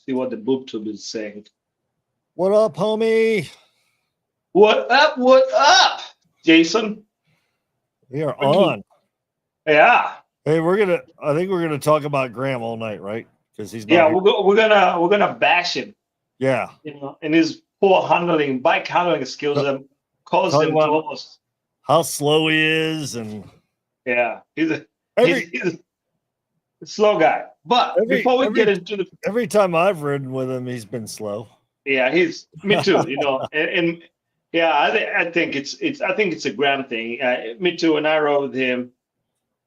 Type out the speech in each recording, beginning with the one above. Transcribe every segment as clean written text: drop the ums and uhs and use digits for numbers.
See what the boob tube is saying. What up, homie? What up? What up, Jason? We are on. Yeah, Hey, I think we're gonna talk about Graham all night, right? Because he's not yeah. here. We're gonna bash him. Yeah. And his poor bike handling skills So, have caused talk him to about almost. how slow he is, and Yeah, every he's a slow guy. But every before we every get into the, every time I've ridden with him, he's been slow. yeah, he's me too. And yeah, I think it's a grand thing. Me too. When I rode with him,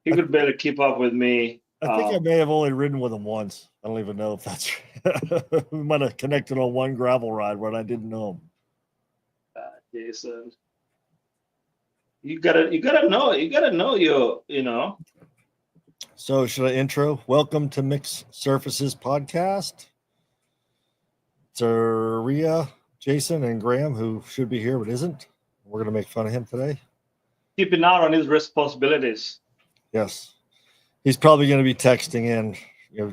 he I, could barely keep up with me. I think I may have only ridden with him once. I don't even know if that's. We might have connected on one gravel ride when I didn't know him. Jason, you gotta know your. So should I intro? Welcome to Mixed Surfaces Podcast. It's Rhea, Jason, and Graham, who should be here but isn't. We're going to make fun of him today. Keeping out on his responsibilities. Yes. He's probably going to be texting in,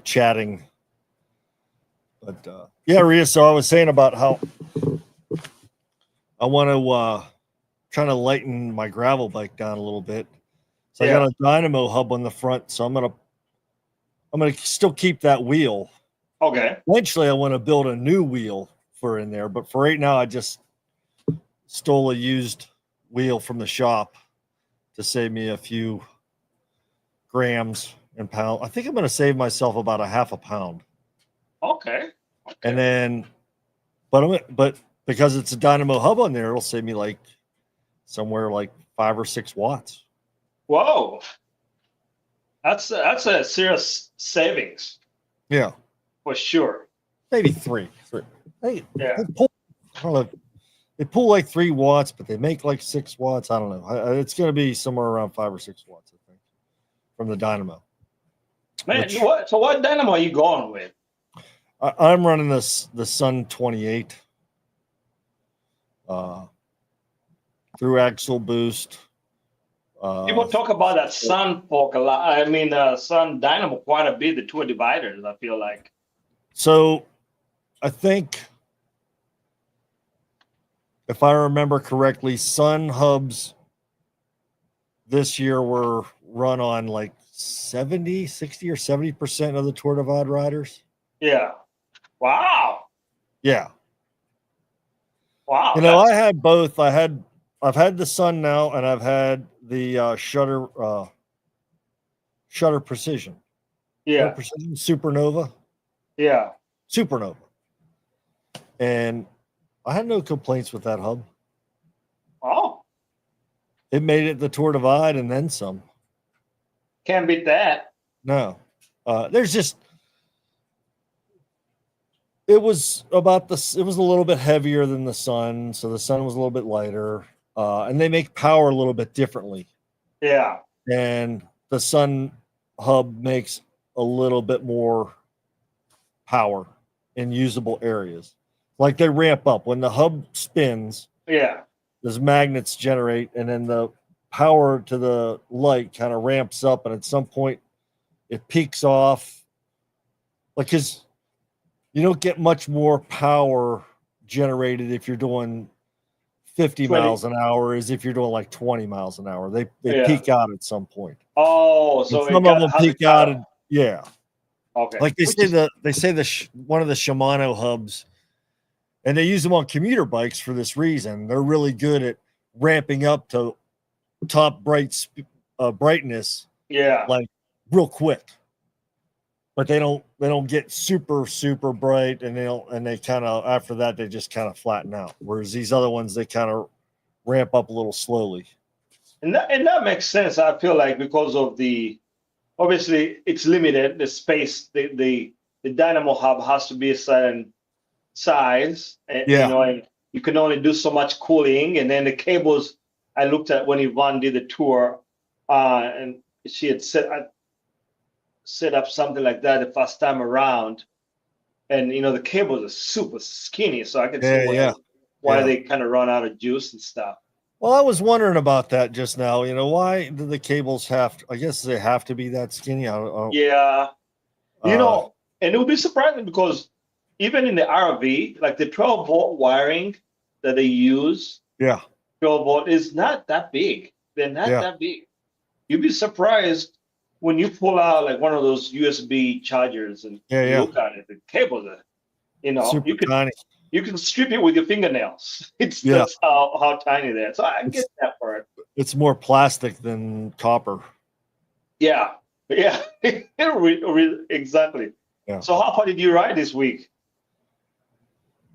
chatting. But yeah, Rhea, so I was saying about how I want to kind of lighten my gravel bike down a little bit. So I got a dynamo hub on the front, so I'm gonna still keep that wheel. Okay. Eventually I want to build a new wheel for in there, but for right now I just stole a used wheel from the shop to save me a few grams and pounds. I think I'm going to save myself about a half a pound. Okay. And then, but because it's a dynamo hub on there, it'll save me like somewhere like 5 or 6 watts. Whoa. That's a serious savings. Yeah. For sure. Maybe 3. Hey, yeah. I don't know. They pull like 3 watts, but they make like 6 watts. I don't know. It's going to be somewhere around 5 or 6 watts, I think, from the dynamo. Man, what dynamo are you going with? I'm running the Sun 28 through axle boost. People talk about that Sun fork a lot. I mean, Sun dynamo quite a bit. The two dividers, I feel like. So, I think, if I remember correctly, Sun hubs this year were run on like 60 or 70% of the Tour Divide riders. Yeah. Wow. Yeah. Wow. I had both. I've had the Sun now, and I've had the Shutter Precision. Yeah. Shutter Precision Supernova. Yeah. Supernova. And I had no complaints with that hub. Oh. It made it the Tour Divide and then some. Can't beat that. No. There's just it was a little bit heavier than the Sun, so the Sun was a little bit lighter. And they make power a little bit differently. Yeah. And the Sun hub makes a little bit more power in usable areas. Like they ramp up when the hub spins. Yeah. Those magnets generate, and then the power to the light kind of ramps up, and at some point it peaks off. Like, because you don't get much more power generated if you're doing 50 20 miles an hour as if you're doing like 20 miles an hour. They peak out at some point. Oh, so some of them peak out. Yeah. Okay. Like they say one of the Shimano hubs, and they use them on commuter bikes for this reason. They're really good at ramping up to top brightness. Yeah. Like real quick. But they don't get super bright, and they kind of after that they just kind of flatten out. Whereas these other ones, they kind of ramp up a little slowly. And that makes sense. I feel like because of obviously it's limited, the space, the dynamo hub has to be a certain size, and and you can only do so much cooling. And then the cables, I looked at when Yvonne did the tour, and she had set up something like that the first time around, and the cables are super skinny, so I can see why they kind of run out of juice and stuff. Well, I was wondering about that just now. Why do the cables I guess they have to be that skinny? Yeah. And it would be surprising because even in the RV, like the 12-volt wiring that they use, Yeah. 12-volt is not that big. They're not Yeah. that big. You'd be surprised when you pull out like one of those USB chargers and Yeah. look at it. The cables are, Super tiny. you can strip it with your fingernails. Yeah. That's how tiny they are. So I get that part. It's more plastic than copper. Yeah. Yeah. Exactly. Yeah. So how far did you ride this week?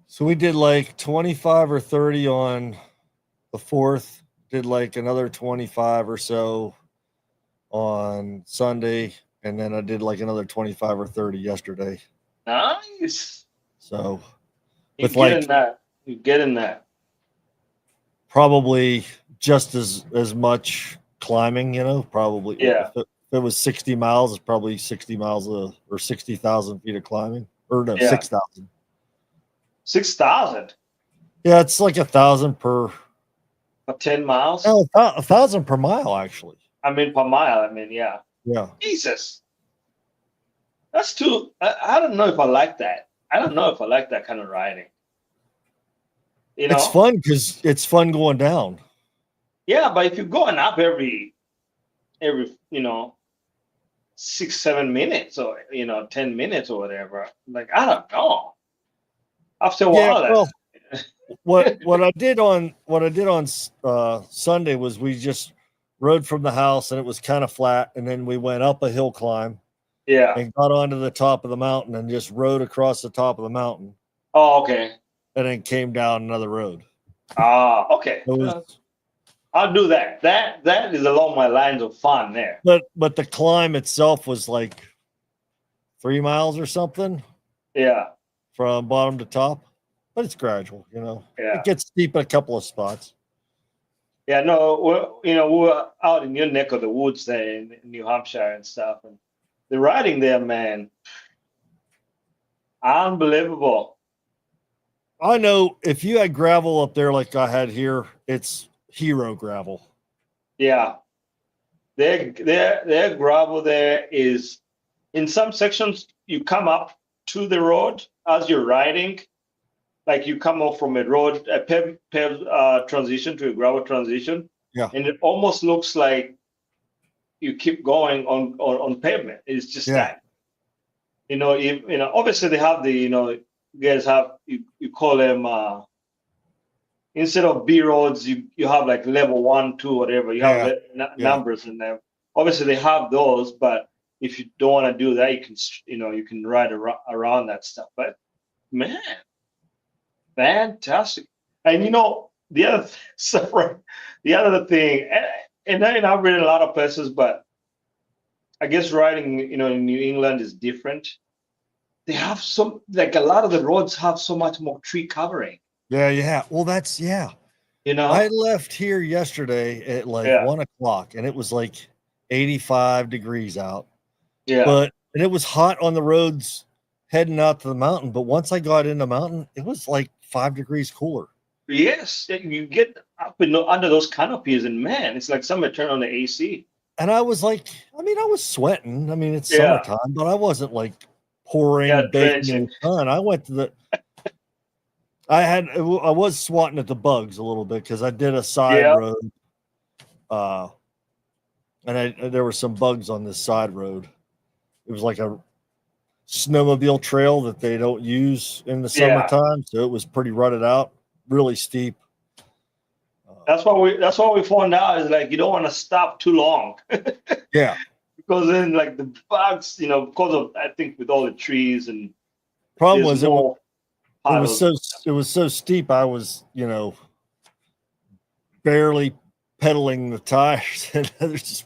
So we did like 25 or 30 on the 4th, did like another 25 or so on Sunday, and then I did like another 25 or 30 yesterday. Nice. So You're with like getting that. You're getting that. probably just as much climbing, probably. Yeah. If it was 60 miles, it's probably 60 miles or 60,000 feet of climbing, or no, Yeah. 6,000. 6,000 Yeah, it's like 1,000 per. for 10 miles. No, 1,000 per mile actually. I mean per mile. I mean, yeah. Yeah. Jesus. That's too. I don't know if I like that. I don't know if I like that kind of riding. It's fun because it's fun going down. Yeah, but if you're going up every 6-7 minutes or 10 minutes or whatever, like I don't know. After a while, what I did on Sunday was we just rode from the house and it was kind of flat, and then we went up a hill climb. Yeah. And got onto the top of the mountain and just rode across the top of the mountain. Oh, okay. And then came down another road. Okay. I'll do that. That is along my lines of fun there. But the climb itself was like 3 miles or something. Yeah. From bottom to top. But it's gradual, Yeah. It gets steep in a couple of spots. Yeah, no, we're out in your neck of the woods there in New Hampshire and stuff, and the riding there, man, unbelievable. I know if you had gravel up there like I had here, it's hero gravel. Yeah, their gravel there is, in some sections you come up to the road as you're riding, like you come off from a road, a paved transition to a gravel transition. Yeah, and it almost looks like you keep going on pavement. It's just that. Obviously they have the, you guys have, you call them, instead of B roads, you have like level 1, 2, whatever. You have numbers in them. Obviously they have those, but if you don't want to do that, you can ride around that stuff. But man, fantastic. And the other thing, and I've read a lot of places, but I guess riding, in New England is different. They have a lot of the roads have so much more tree covering. Yeah. Well, that's I left here yesterday at like 1 o'clock, and it was like 85 degrees out. Yeah. And it was hot on the roads heading out to the mountain. But once I got in the mountain, it was like 5 degrees cooler. Yes, you get up under those canopies, and man, it's like somebody turned on the AC. And I was like, I was sweating. It's summertime, but I wasn't like pouring, baking in the sun. I went to I was swatting at the bugs a little bit because I did a side road. And there were some bugs on this side road. It was like a snowmobile trail that they don't use in the summertime, so it was pretty rutted out, really steep. That's what we found out is like you don't want to stop too long. Yeah. Because then like the bugs, because of, I think, with all the trees and problem was it was so steep. I was, barely pedaling the tires, and there's just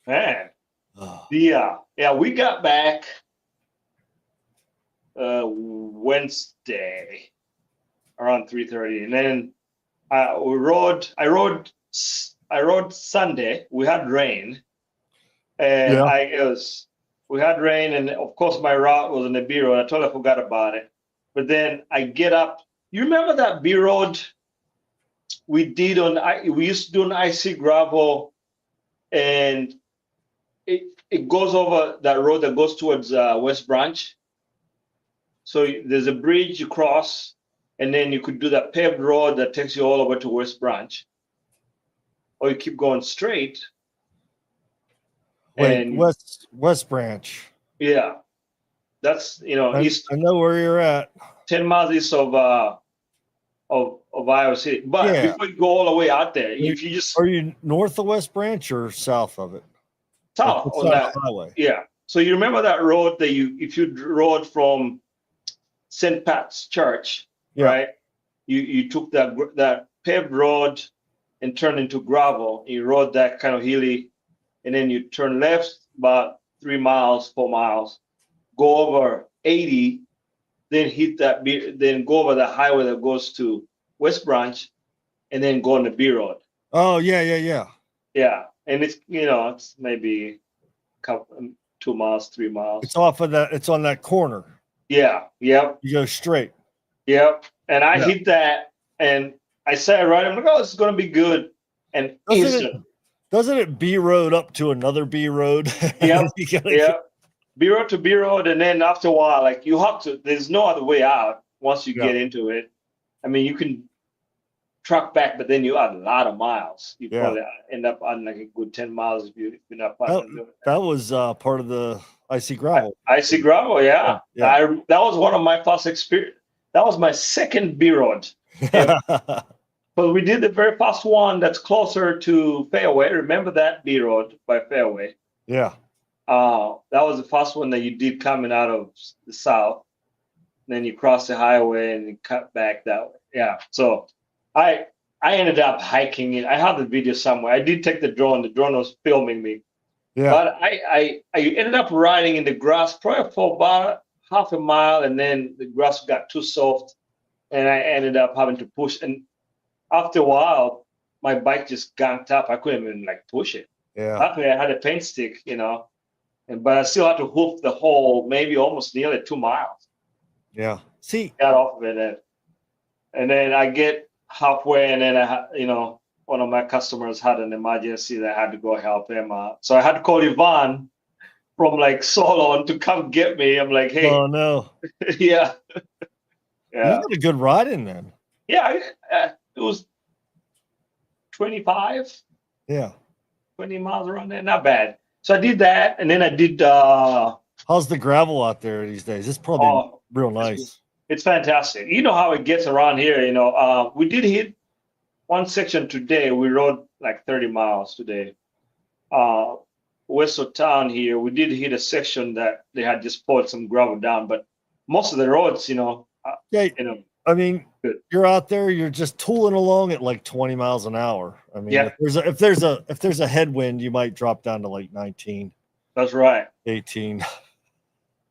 man. We got back Wednesday around 3:30, and then I rode Sunday. We had rain, and we had rain, and of course my route was on the B road. I totally forgot about it. But then I get up. You remember that B road we did we used to do on icy gravel, and it goes over that road that goes towards West Branch. So there's a bridge you cross, and then you could do that paved road that takes you all over to West Branch, or you keep going straight. Wait, And West Branch. yeah, that's east I know where you're at. 10 miles east of Iowa City. But Yeah. before you go all the way out there, if you just Are you north of West Branch or south of it? south It's on on that the highway. yeah. So you remember that road that if you rode from St. Pat's Church, Yeah. right? You took that paved road and turned into gravel. You rode that kind of hilly, and then you turn left about 3 miles, 4 miles, go over 80, then then go over the highway that goes to West Branch, and then go on the B road. Oh yeah. Yeah, and it's maybe couple 2 miles, 3 miles. It's off of that. It's on that corner. Yeah. Yep. You go straight. Yep. And I hit that, and I said, right, I'm like, oh, this is gonna be good. And Doesn't it B road up to another B road? Yep. Yep. B road to B road, and then after a while, like you have to. There's no other way out once you get into it. I mean, you can truck back, but then you add a lot of miles. You probably end up on like a good 10 miles if you're not planning. That was part of the icy gravel. Icy gravel, yeah. That was one of my first experience. That was my second B road. But we did the very first one that's closer to Fairway. Remember that B road by Fairway? Yeah. That was the first one that you did coming out of the south. And then you cross the highway and you cut back that way. Yeah. So I ended up hiking it. I have the video somewhere. I did take the drone. The drone was filming me. Yeah. But I ended up riding in the grass probably for about half a mile, and then the grass got too soft, and I ended up having to push. And after a while, my bike just ganked up. I couldn't even push it. Yeah. Luckily, I had a paint stick, but I still had to hoof the whole, maybe almost nearly 2 miles. Yeah. See, got off of it, and then I get halfway, and then one of my customers had an emergency that I had to go help him. So I had to call Ivan from Solon to come get me. I'm like, hey. Oh no. Yeah. You got a good ride in then. Yeah, it was 25. Yeah. 20 miles around there. Not bad. So I did that, and then I did. How's the gravel out there these days? It's probably real nice. It's fantastic. You know how it gets around here. We did hit one section today. We rode 30 miles today. West of town here, we did hit a section that they had just poured some gravel down, but most of the roads, I mean, you're out there, you're just tooling along at 20 miles an hour. I mean, if there's a headwind, you might drop down to 19. That's right. 18.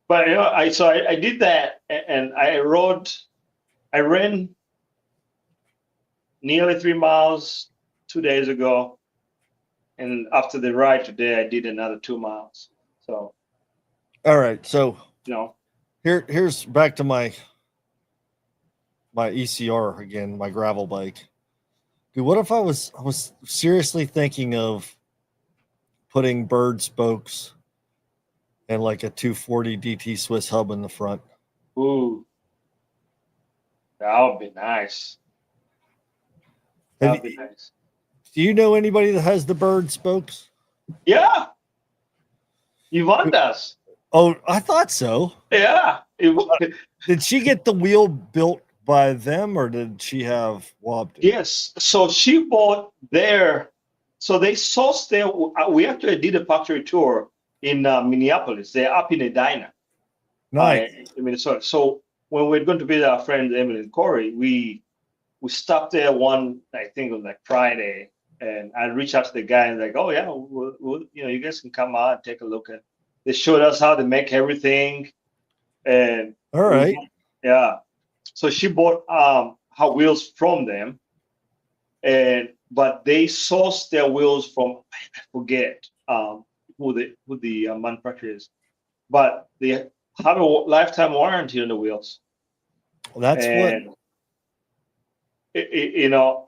But I did that, and I ran nearly 3 miles 2 days ago, and after the ride today, I did another 2 miles. So, all right. So here's back to my ECR again, my gravel bike. Dude, what if I was seriously thinking of putting bird spokes and a 240 DT Swiss hub in the front? Ooh, that would be nice. That would be nice. Do you know anybody that has the bird spokes? Yeah. Yvonne does. Oh, I thought so. Yeah. Did she get the wheel built by them, or did she have Wobbed? Yes. So she bought so they sourced their, we actually did a factory tour in Minneapolis. They're up in Edina. Nice. In Minnesota. So when we're going to visit our friends Emily and Corey, we stopped there I think it was Friday, and I reached out to the guy and oh yeah, we'll, you guys can come out and take a look at. They showed us how to make everything, and all right, So she bought her wheels from them, but they sourced their wheels from, I forget who the manufacturer is, but they have a lifetime warranty on the wheels. Well, that's what.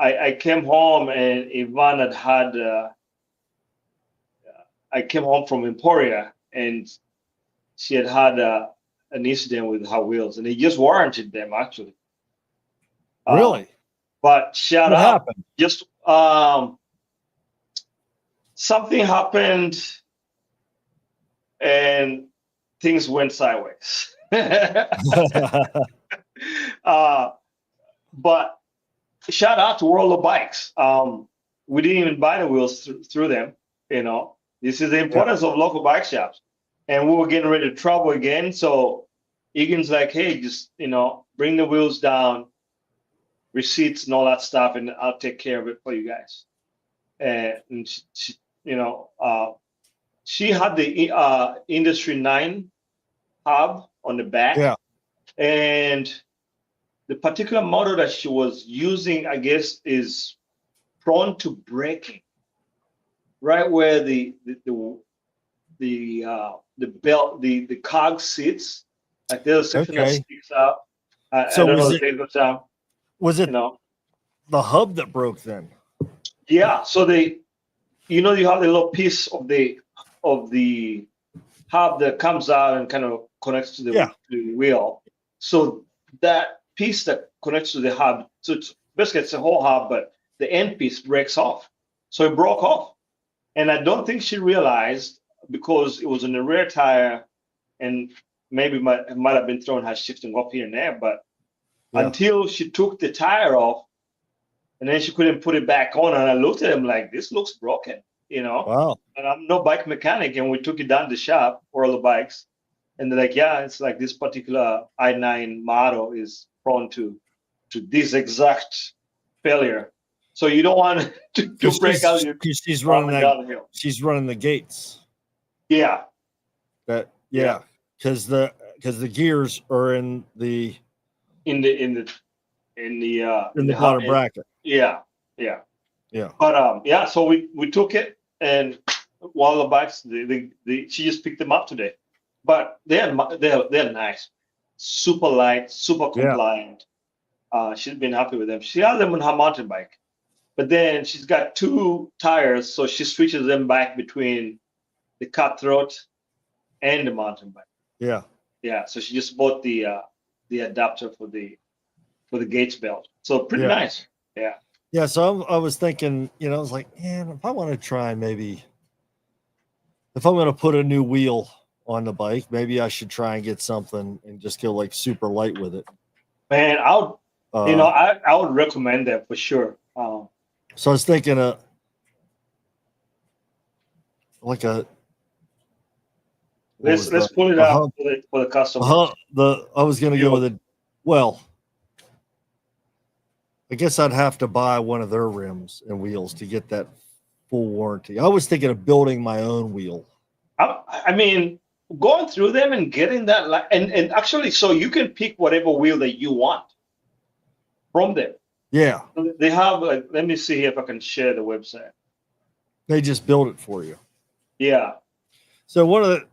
I came home, and Ivan had I came home from Emporia, and she had an incident with Hot Wheels, and they just warranted them actually. Really? But shout What out, happened? just something happened and things went sideways. But shout out to World of Bikes. We didn't even buy the wheels through them. This is the importance of local bike shops. And we were getting ready to travel again. So Egan's like, hey, just, bring the wheels down, receipts and all that stuff, and I'll take care of it for you guys. And she had the Industry 9 hub on the back. Yeah. And the particular model that she was using, I guess, is prone to breaking. Right where the belt, the cog sits, like there's a section that sticks out. I don't know if it goes down. Was it the hub that broke then? Yeah. So you have the little piece of the hub that comes out and kind of connects to the wheel. So that piece that connects to the hub, so it's a whole hub, but the end piece breaks off. So it broke off. And I don't think she realized, because it was in the rear tire, and maybe it might have been throwing her shifting up here and there, but until she took the tire off, and then she couldn't put it back on. And I looked at him like, this looks broken, Wow. And I'm no bike mechanic. And we took it down to the shop, for all the bikes. And they're like, yeah, it's like this particular i9 model is prone to this exact failure. So you don't want to break out your. She's running that. She's running the gates. Yeah. Because the gears are in the bottom bracket. Yeah. But so we took it, and one of the bikes, she just picked them up today. But they're nice, super light, super compliant. She's been happy with them. She has them on her mountain bike, but then she's got 2 tires, so she switches them back between the Cutthroat and the mountain bike. Yeah. So she just bought the adapter for the Gates belt. So pretty nice. Yeah. Yeah. So I was thinking, I was like, man, if I want to try, maybe if I'm going to put a new wheel on the bike, maybe I should try and get something and just go like super light with it. Man, I would recommend that for sure. So I was thinking like a. Let's pull it out for the customer. I was going to go with it. Well, I guess I'd have to buy one of their rims and wheels to get that full warranty. I was thinking of building my own wheel. I mean, going through them and getting that, and actually, so you can pick whatever wheel that you want from them. Yeah. They have, let me see if I can share the website. They just build it for you. Yeah. So one of the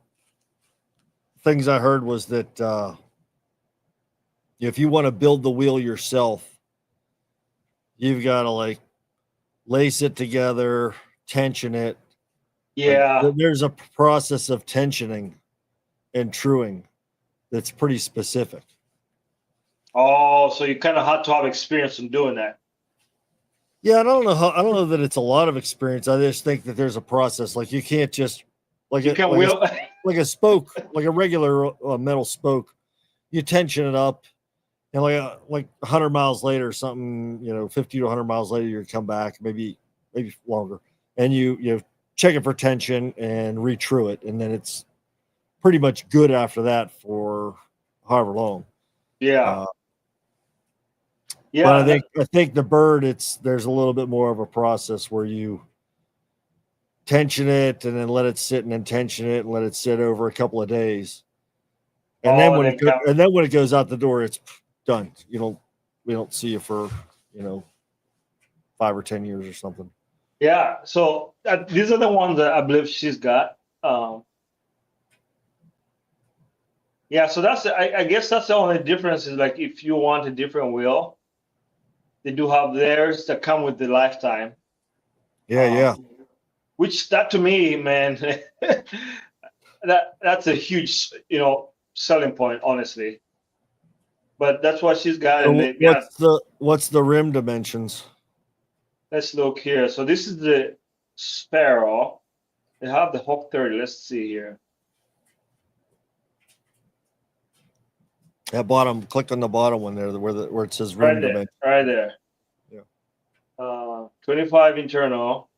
things I heard was that if you want to build the wheel yourself, you've got to like lace it together, tension it. Yeah. Like, there's a process of tensioning and truing that's pretty specific. Oh, so you kind of had to have experience in doing that. Yeah, I don't know that it's a lot of experience. I just think that there's a process. Like you can't just like a spoke, like a regular metal spoke. You tension it up, and like 100 miles later, or something, 50 to 100 miles later, you come back, maybe longer, and you check it for tension and retrue it, and then it's pretty much good after that for however long. Yeah. But I think the bird, there's a little bit more of a process where you tension it and then let it sit, and then tension it and let it sit over a couple of days. And then when it goes out the door, it's done. We don't see you for 5 or 10 years or something. Yeah. So these are the ones that I believe she's got. Yeah. So I guess that's the only difference is like if you want a different wheel, they do have theirs that come with the lifetime. Yeah. Which that to me, man, that's a huge, selling point, honestly. But that's what she's got, So and they got. what's the rim dimensions? Let's look here. So this is the Sparrow. They have the Hawk 30. Let's see here. At bottom, click on the bottom one there, where it says Right rim there, dimension. right there. Yeah. 25 internal.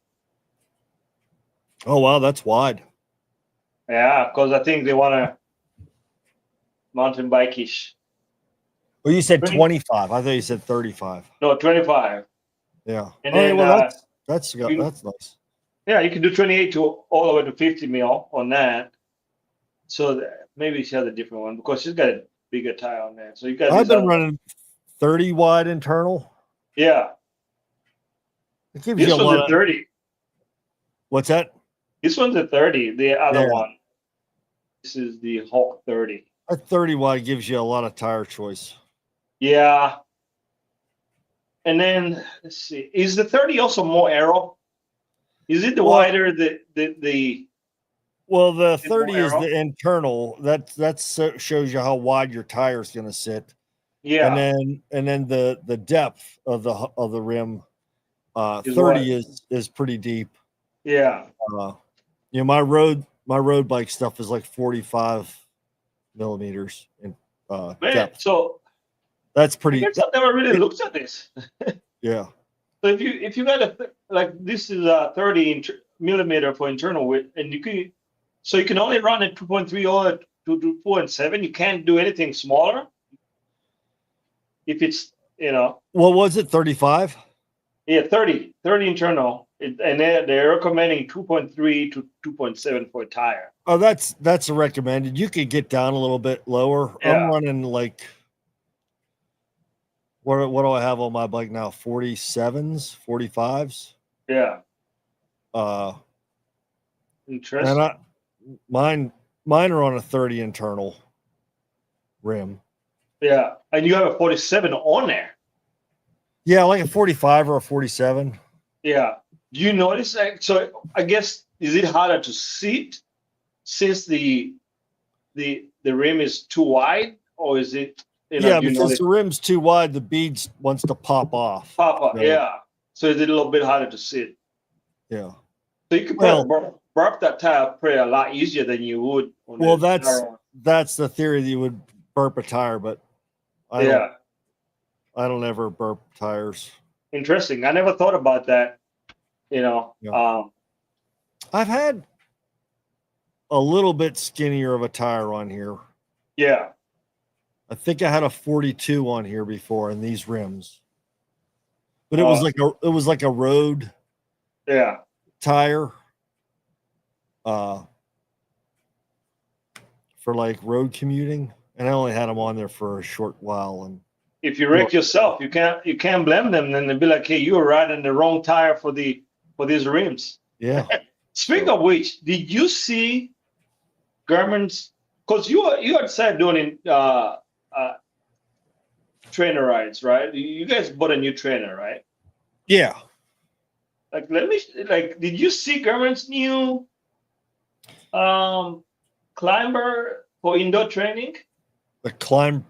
Oh wow, that's wide. Yeah, because I think they want to mountain bike-ish. Well, you said 20 25. I thought you said 35. No, 25. Yeah. And Okay, then well that's you- nice. yeah, you can do 28 to all the way to 50 mil on that. So maybe she has a different one because she's got a bigger tire on there. So you got I've this been other one. running 30 wide internal. Yeah, It gives this you a one's lot a of 30. what's that? This one's a 30. The other Yeah. one. This is the Hawk 30. A 30 wide gives you a lot of tire choice. Yeah. And then let's see. Is the 30 also more aero? Is it the Well- wider the Well, the It's more 30 is aero? the internal. That shows you how wide your tire is going to sit. yeah And then the depth of the rim, Is 30 what? is pretty deep. yeah My road bike stuff is like 45 millimeters in Man, depth. so That's I pretty. guess I've never really looked at this. Yeah. So if you got like this is a 30 millimeter for internal width, and you can only run at 2.3 or to 2.7. You can't do anything smaller. If it's What was it? 35. yeah 30 internal, and they're recommending 2.3 to 2.7 for a tire. Oh, that's a recommended. You could get down a little bit lower. Yeah. I'm running like what do I have on my bike now? 47s, 45s. Yeah, And interesting. mine are on a 30 internal rim. Yeah, and you have a 47 on there. Yeah, like a 45 or a 47. Yeah. Do you notice that? So I guess is it harder to sit since the rim is too wide, or is it Yeah, do you because notice the rim's too wide, the beads wants to pop off. pop up? So, Yeah. So is it a little bit harder to sit? Yeah. So you could Well- burp that tire probably a lot easier than you would. On Well, the that's the theory that you would burp a tire, but I don't ever burp tires. Interesting. I never thought about that. Yeah. I've had a little bit skinnier of a tire on here. Yeah. I think I had a 42 on here before in these rims. But it was like a road Yeah. tire. For like road commuting. And I only had them on there for a short while. And If you wreck yourself, you can't blame them. Then they'll be like, "Hey, you were riding the wrong tire for these rims." yeah. Speaking of which, did you see Garmin's? Because you had said doing trainer rides, right? You guys bought a new trainer, right? Yeah. Did you see Garmin's new climber for indoor training? The Climb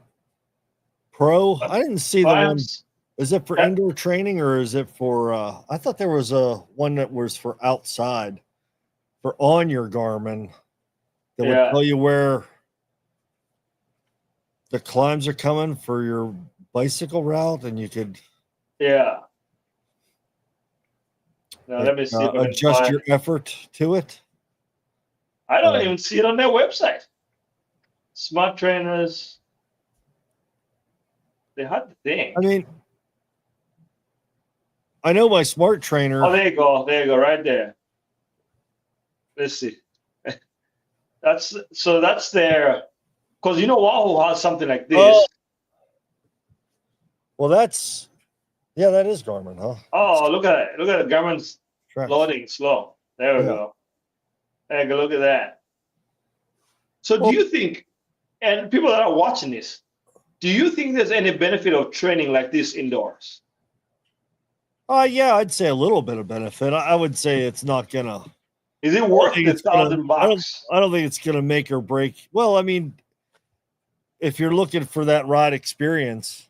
Pro. I didn't see the one. Climbs? Is it for indoor training or is it for I thought there was a one that was for outside for on your Garmin that would tell you where the climbs are coming for your bicycle route and you could Yeah. Now let me see if I can adjust find. your effort to it. I don't even see it on their website. Smart trainers. They had the thing. I mean, I know my smart trainer. Oh, there you go. There you go. Right there. Let's see. That's their, because Wahoo has something like this. Oh. Well, that is Garmin, huh? Oh, look at it. Look at it. Garmin's Track. loading slow. There we go. There you go. Look at that. So do you think, and people that are watching this, do you think there's any benefit of training like this indoors? Yeah, I'd say a little bit of benefit. I would say it's not gonna. Is it worth the $1,000 bucks? I don't think it's gonna make or break. Well, I mean, if you're looking for that ride experience,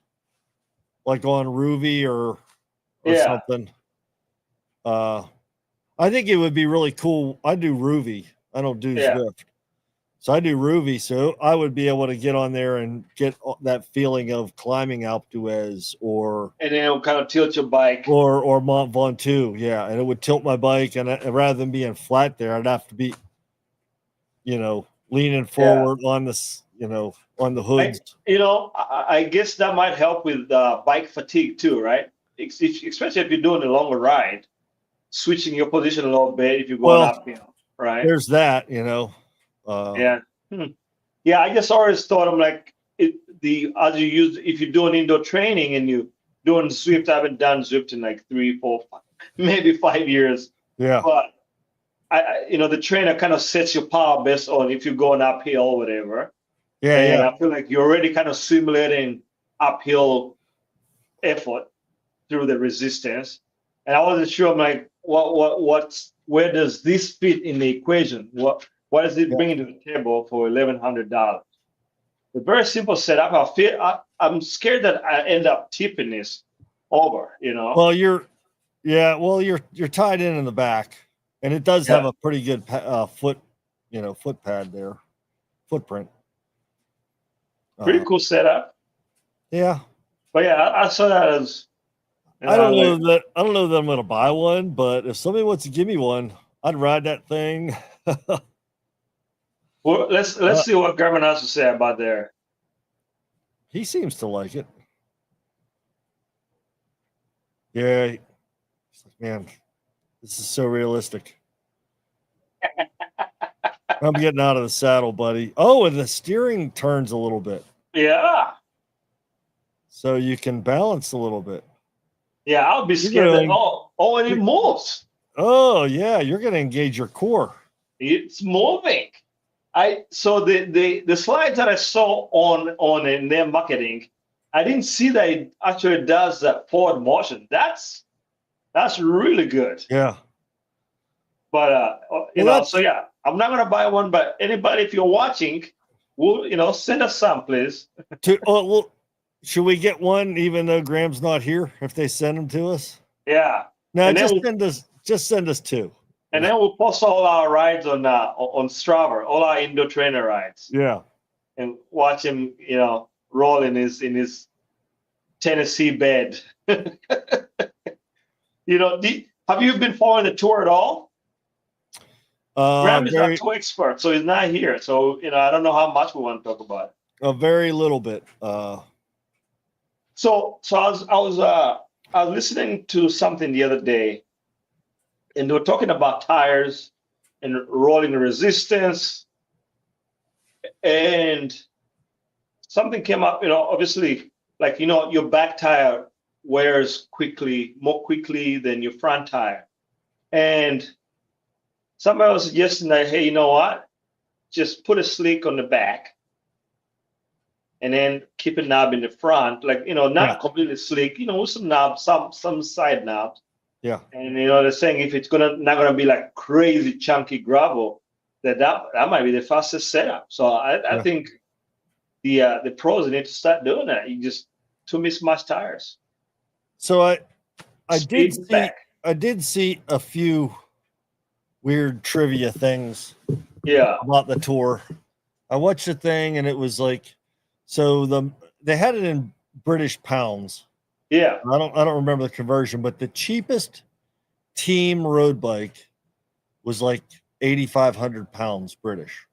like on Ruby or something, I think it would be really cool. I do Ruby. I don't do Zwift. So I do Ruby. So I would be able to get on there and get that feeling of climbing Alpe d'Huez and then it'll kind of tilt your bike. Or Mont Ventoux. Yeah. And it would tilt my bike. And rather than being flat there, I'd have to be, leaning forward on this, on the hoods. I guess that might help with bike fatigue too, right? Especially if you're doing a longer ride, switching your position a little bit if you're going uphill, right? There's that, Yeah. Yeah, I just always thought I'm like if you're doing indoor training and you doing Zwift. I haven't done Zwift in like 3, 4, 5, maybe 5 years. Yeah. But the trainer kind of sets your power based on if you're going uphill or whatever. Yeah. And I feel like you're already kind of simulating uphill effort through the resistance. And I wasn't sure. I'm like, where does this fit in the equation? What does it bring to the table for $1,100? A very simple setup. I'm scared that I end up tipping this over. Well, you're tied in the back, and it does have a pretty good foot pad there, footprint. Pretty cool setup. Yeah. But yeah, I saw that as. I don't know that I'm going to buy one, but if somebody wants to give me one, I'd ride that thing. Well, let's see what Garmin has to say about there. He seems to like it. Yeah. He's like, man, this is so realistic. I'm getting out of the saddle, buddy. Oh, and the steering turns a little bit. Yeah. So you can balance a little bit. Yeah, I'll be scared and it moves. Oh, yeah, you're going to engage your core. It's moving. So the slides that I saw on in their marketing, I didn't see that it actually does that forward motion. That's really good. Yeah. But so yeah, I'm not gonna buy one. But anybody, if you're watching, send us some, please. Should we get one even though Graham's not here? If they send them to us, yeah. No, just send us two. And then we'll post all our rides on Strava, all our indoor trainer rides. Yeah. And watch him, roll in his Tennessee bed. Have you been following the tour at all? Graham is not too expert, so he's not here. So I don't know how much we want to talk about it. A very little bit. So I was listening to something the other day, and they were talking about tires and rolling resistance, and something came up. Obviously, like your back tire wears more quickly than your front tire, and somebody was suggesting that, hey, you know what? Just put a slick on the back, and then keep a knob in the front, like not completely slick, with some knobs, some side knobs. Yeah. And they're saying if it's not gonna be like crazy chunky gravel, that might be the fastest setup. So I think the pros need to start doing that. You just 2 mismatched tires. So I did see a few weird trivia things. Yeah. About the tour. I watched the thing and it was like, so they had it in British pounds. Yeah. I don't remember the conversion, but the cheapest team road bike was like 8,500 pounds British.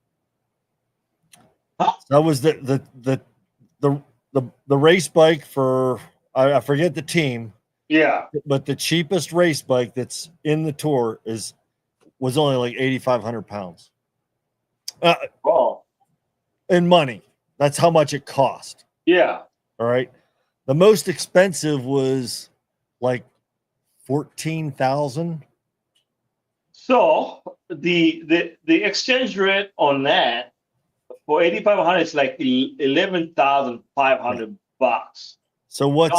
Huh? That was the race bike for I forget the team. Yeah. But the cheapest race bike that's in the tour was only like 8,500 pounds. In money. That's how much it cost. Yeah. All right. The most expensive was like 14,000. So the exchange rate on that for 8,500 is like 11,500 bucks. So what's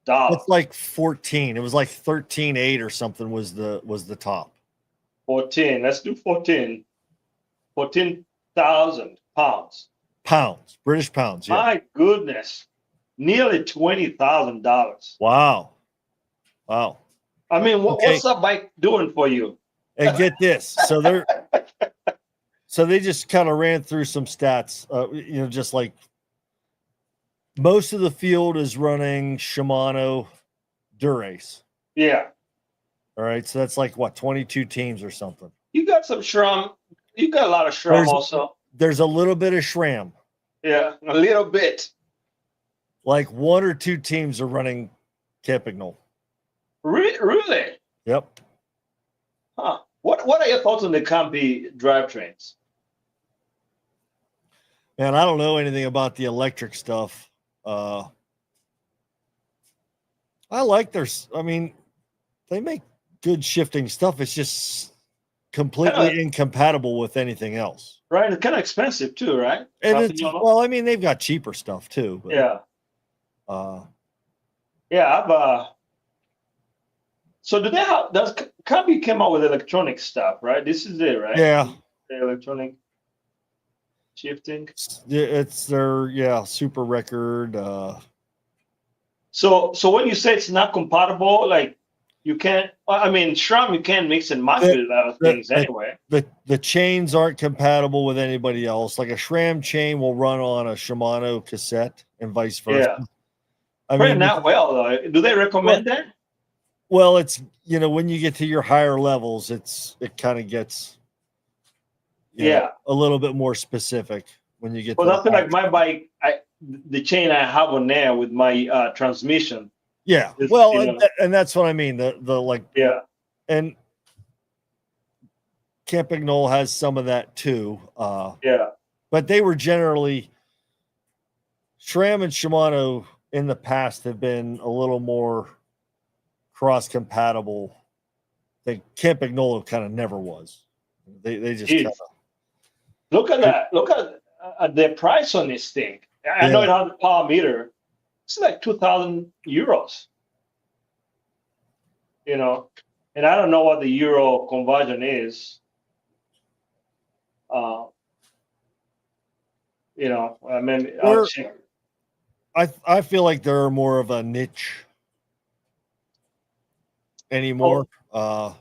dollars? Like 14? It was like 13,800 or something was the top. 14. Let's do 14. 14,000 pounds. pounds, British pounds. Yeah. My goodness, nearly $20,000. Wow. Wow. I mean, Okay. what's that bike doing for you? And get this. So they just kind of ran through some stats, just like most of the field is running Shimano Durace. Yeah. All right. So that's like what, 22 teams or something. You got some SRAM. You got a lot of SRAM also. There's a little bit of SRAM. Yeah, a little bit. Like 1 or 2 teams are running Campagnol. Really? Yep. Huh. What are your thoughts on the Campy drivetrains? Man, I don't know anything about the electric stuff. I like they make good shifting stuff. It's just completely incompatible with anything else. Right. It's kind of expensive too, right? And they've got cheaper stuff too. But, yeah. Yeah. So does Campy came out with electronic stuff, right? This is it, right? Yeah. The electronic shifting. It's their super record. So when you say it's not compatible, like you can't. I mean, SRAM you can't mix and match with a lot of things anyway. The chains aren't compatible with anybody else. Like a SRAM chain will run on a Shimano cassette and vice versa. Yeah. I mean, mean, not well though. Do they recommend that? Well, it's when you get to your higher levels, it kind of gets a little bit more specific when you get. Well, I feel like my bike, the chain I have on there with my transmission. Yeah, and that's what I mean. And Campagnol has some of that too. But they were generally SRAM and Shimano in the past have been a little more cross compatible. I think Campagnolo kind of never was. They just kind of look at that. Look at the price on this thing. I know it has a power meter. It's like 2,000 euros. And I don't know what the euro conversion is. I mean, I'll check. I feel like they're more of a niche anymore. Yeah.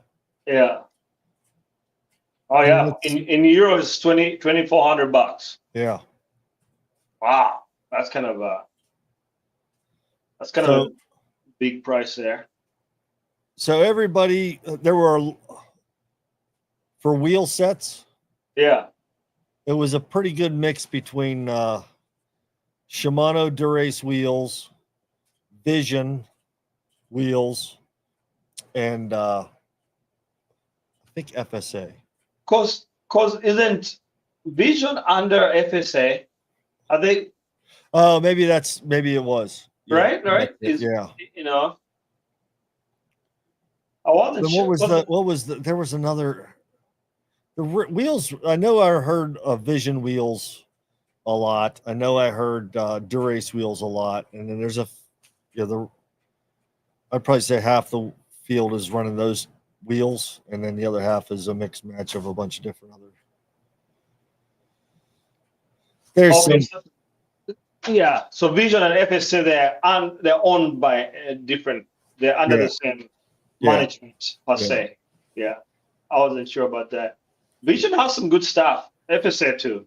Oh yeah. In euros, $2,400. Yeah. Wow. That's kind of a big price there. So everybody, there were for wheel sets. Yeah. It was a pretty good mix between Shimano Durace wheels, Vision wheels, and I think FSA. Cause isn't Vision under FSA? Are they? Maybe it was. Right. Yeah. I wasn't sure. There was another. The wheels. I know I heard Vision wheels a lot. I know I heard Durace wheels a lot, and then there's I'd probably say half the field is running those wheels, and then the other half is a mixed match of a bunch of different other. There's so Vision and FSA they're owned by different. They're under the same management per se. Yeah, I wasn't sure about that. Vision has some good stuff. FSA too.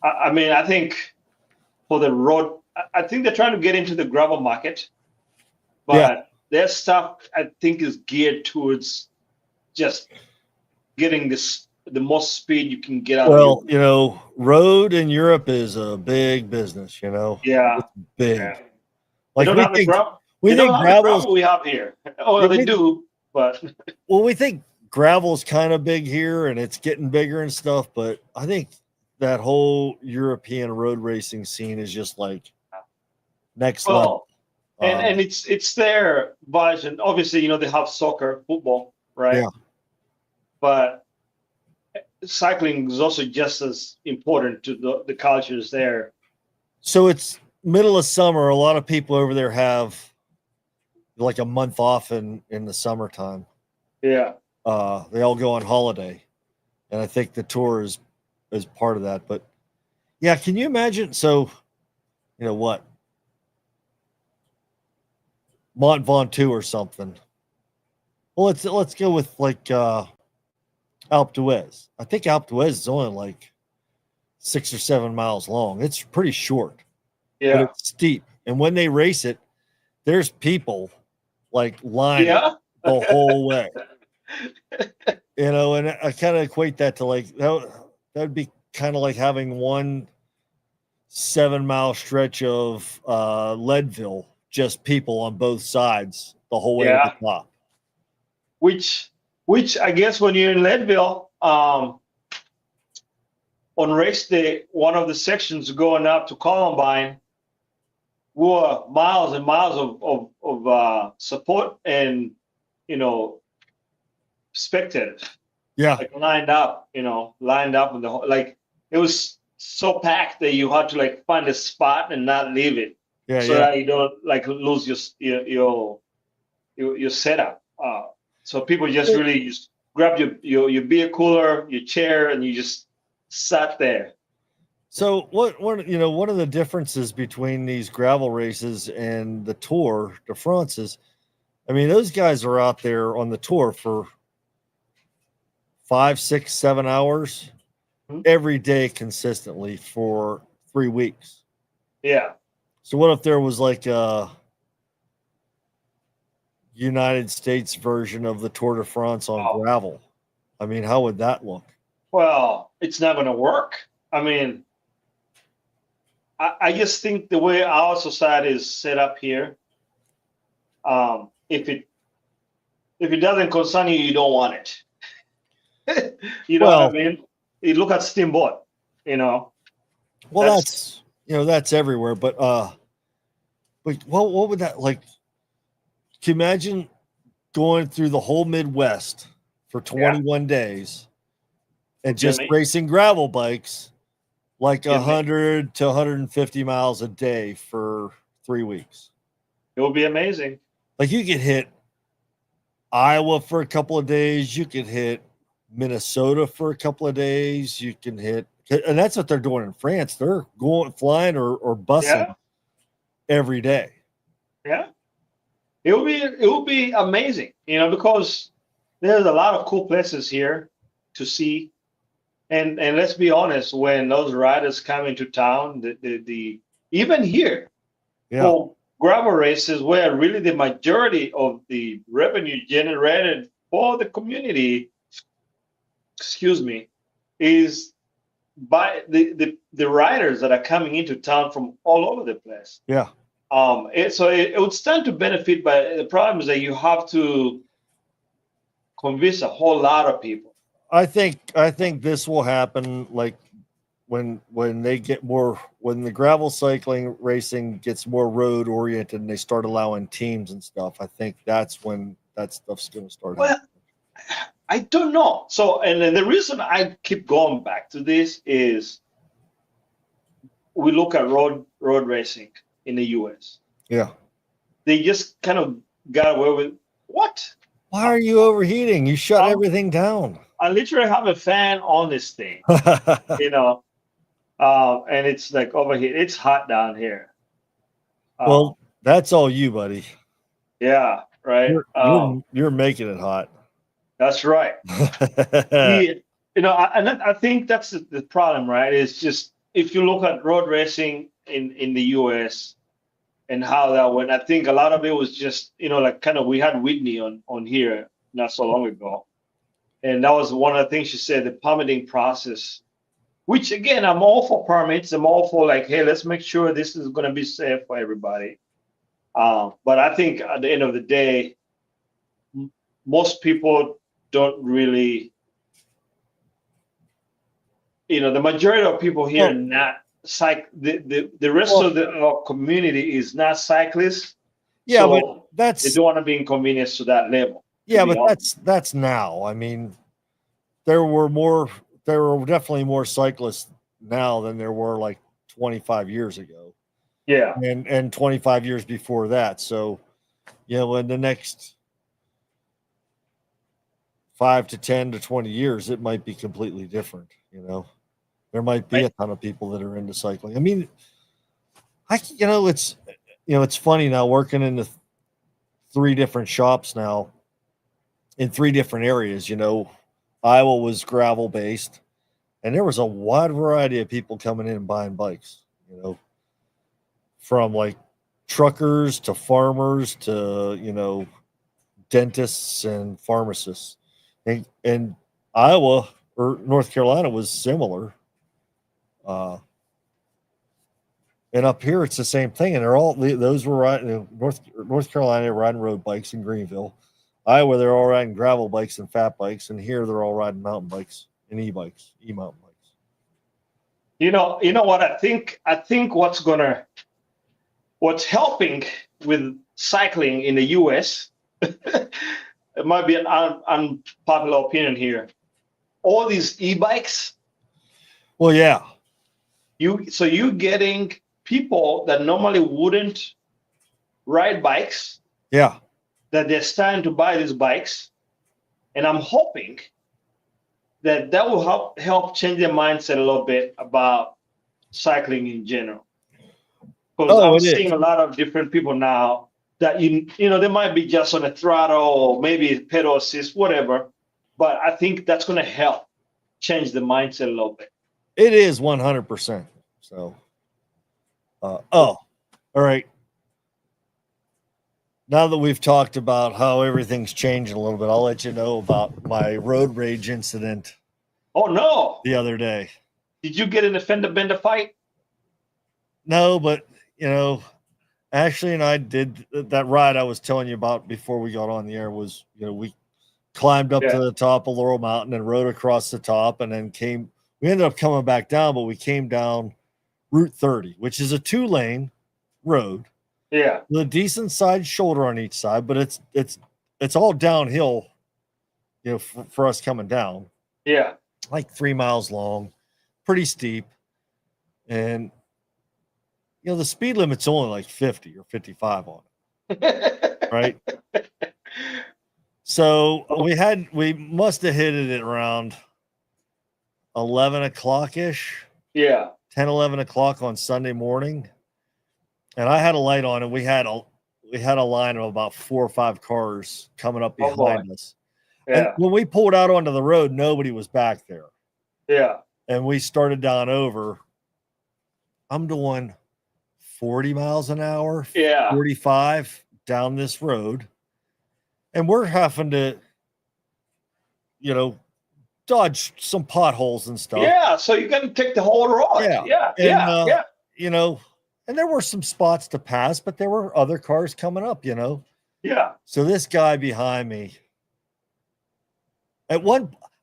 I mean, I think for the road, I think they're trying to get into the gravel market, but their stuff I think is geared towards just getting the most speed you can get out. Well, road in Europe is a big business. Yeah, it's big. Yeah. Like we think gravel we have here. Oh, they do, but we think gravel's kind of big here, and it's getting bigger and stuff. But I think that whole European road racing scene is just like next level. And it's their version. Obviously, they have soccer, football, right? Yeah. But cycling is also just as important to the cultures there. So it's middle of summer. A lot of people over there have like a month off in the summertime. Yeah. They all go on holiday, and I think the tour is part of that. But Yeah, can you imagine? So, you know what? Mont Ventoux or something. Well, let's go with like Alpe d'Huez. I think Alpe d'Huez is only like 6 or 7 miles long. It's pretty short, but Yeah. it's steep. And when they race it, there's people like lining Yeah. the whole way. You know, and I kind of equate that to like that'd be kind of like having one 7 mile stretch of Leadville, just people on both sides the whole way to the Yeah. top. Which which I guess when you're in Leadville, on race day, one of the sections going up to Columbine were miles and miles of support and spectators Yeah, like lined up in the whole, like it was so packed that you had to like find a spot and not leave it yeah, so yeah. that you don't like lose your setup. So people just Well, really just grab your beer cooler, your chair, and you just sat there. so what you know, one of the differences between these gravel races and the Tour de France is, I mean, those guys are out there on the tour for 5, 6, 7 hours Hmm? every day consistently for 3 weeks. Yeah. So what if there was like a United States version of the Tour de France on Oh, gravel? I mean, how would that look? well, it's not going to work. I mean, I just think the way our society is set up here, if it doesn't concern you, you don't want it. You know what I Well, mean? You look at Steamboat. You know, well, that's that's that's everywhere. But what would that like? Can you imagine going through the whole Midwest for yeah, 21 days and would be just amazing. racing gravel bikes like Be amazing. 100 to 150 miles a day for 3 weeks? It would be amazing. Like you could hit Iowa for a couple of days, you could hit Minnesota for a couple of days, you can hit, and that's what they're doing in France. They're going flying or Yeah, busing every day. yeah. It would be amazing. Because there's a lot of cool places here to see. And let's be honest, when those riders come into town, the even here Yeah. for gravel races, where really the majority of the revenue generated for the community, excuse me, is by the riders that are coming into town from all over the place. Yeah. So it would stand to benefit, but the problem is that you have to convince a whole lot of people. I think this will happen like when they get more, when the gravel cycling racing gets more road oriented and they start allowing teams and stuff. I think that's when that stuff's going to start happening. Well, I don't know. So, and then the reason I keep going back to this is we look at road racing in the U.S. Yeah. They just kind of got away with what? Why are you overheating? You shut Um, everything down. I literally have a fan on this thing, you know, and it's like over here. It's hot down here. Uh, Well, that's all you, buddy. yeah, right. You're making it hot. That's right. The, I think that's the problem, right? It's just if you look at road racing in the U.S. and how that went, I think a lot of it was just like kind of we had Whitney on here not so long ago, and that was one of the things she said, the permitting process. Which again, I'm all for permits. I'm all for like, hey, let's make sure this is going to be safe for everybody. But I think at the end of the day, most people don't really, the majority of people here are well, not the rest well, of the community is not cyclists, yeah, but so they that's don't want to be inconvenienced to that level. To yeah, be but honest, that's now. I mean, there were more, there were definitely more cyclists now than there were like 25 years ago, yeah, and 25 years before that. So, in the next 5 to 10 to 20 years, it might be completely different. There might be a ton of people that are into cycling. I mean, it's funny now working in the 3 different shops now in 3 different areas. Iowa was gravel based, and there was a wide variety of people coming in and buying bikes, from like truckers to farmers to, dentists and pharmacists. And Iowa or North Carolina was similar. And up here, it's the same thing. And those were riding North Carolina, riding road bikes in Greenville. Iowa, they're all riding gravel bikes and fat bikes. And here, they're all riding mountain bikes and e-bikes, e-mountain bikes. You know what I think what's helping with cycling in the U.S. it might be an unpopular opinion here. All these e-bikes. Well, yeah. You're getting people that normally wouldn't ride bikes. Yeah. That they're starting to buy these bikes, and I'm hoping that will help change their mindset a little bit about cycling in general. Because I'm seeing a lot of different people now that they might be just on a throttle or maybe pedal assist, whatever. But I think that's going to help change the mindset a little bit. It is 100%. So, all right. Now that we've talked about how everything's changing a little bit, I'll let you know about my road rage incident. Oh, no. The other day. Did you get in a fender bender fight? No, but, Ashley and I did that ride I was telling you about before we got on the air was, we climbed up to the top of Laurel Mountain and rode across the top and then we ended up coming back down, but we came down Route 30, which is a 2-lane road. Yeah. With a decent sized shoulder on each side, but it's all downhill, for us coming down. Yeah. Like 3 miles long, pretty steep. And, the speed limit's only like 50 or 55 on it. Right. So we must have hit it at around 11 o'clock ish. Yeah. 10, 11 o'clock on Sunday morning. And I had a light on, and we had a line of about 4 or 5 cars coming up behind us. Yeah. And when we pulled out onto the road, nobody was back there. Yeah. And we started down over. I'm doing 40 miles an hour, 45 down this road. And we're having to, dodge some potholes and stuff. Yeah. So you're going to take the whole road. Yeah. And there were some spots to pass, but there were other cars coming up, Yeah. So this guy behind me, I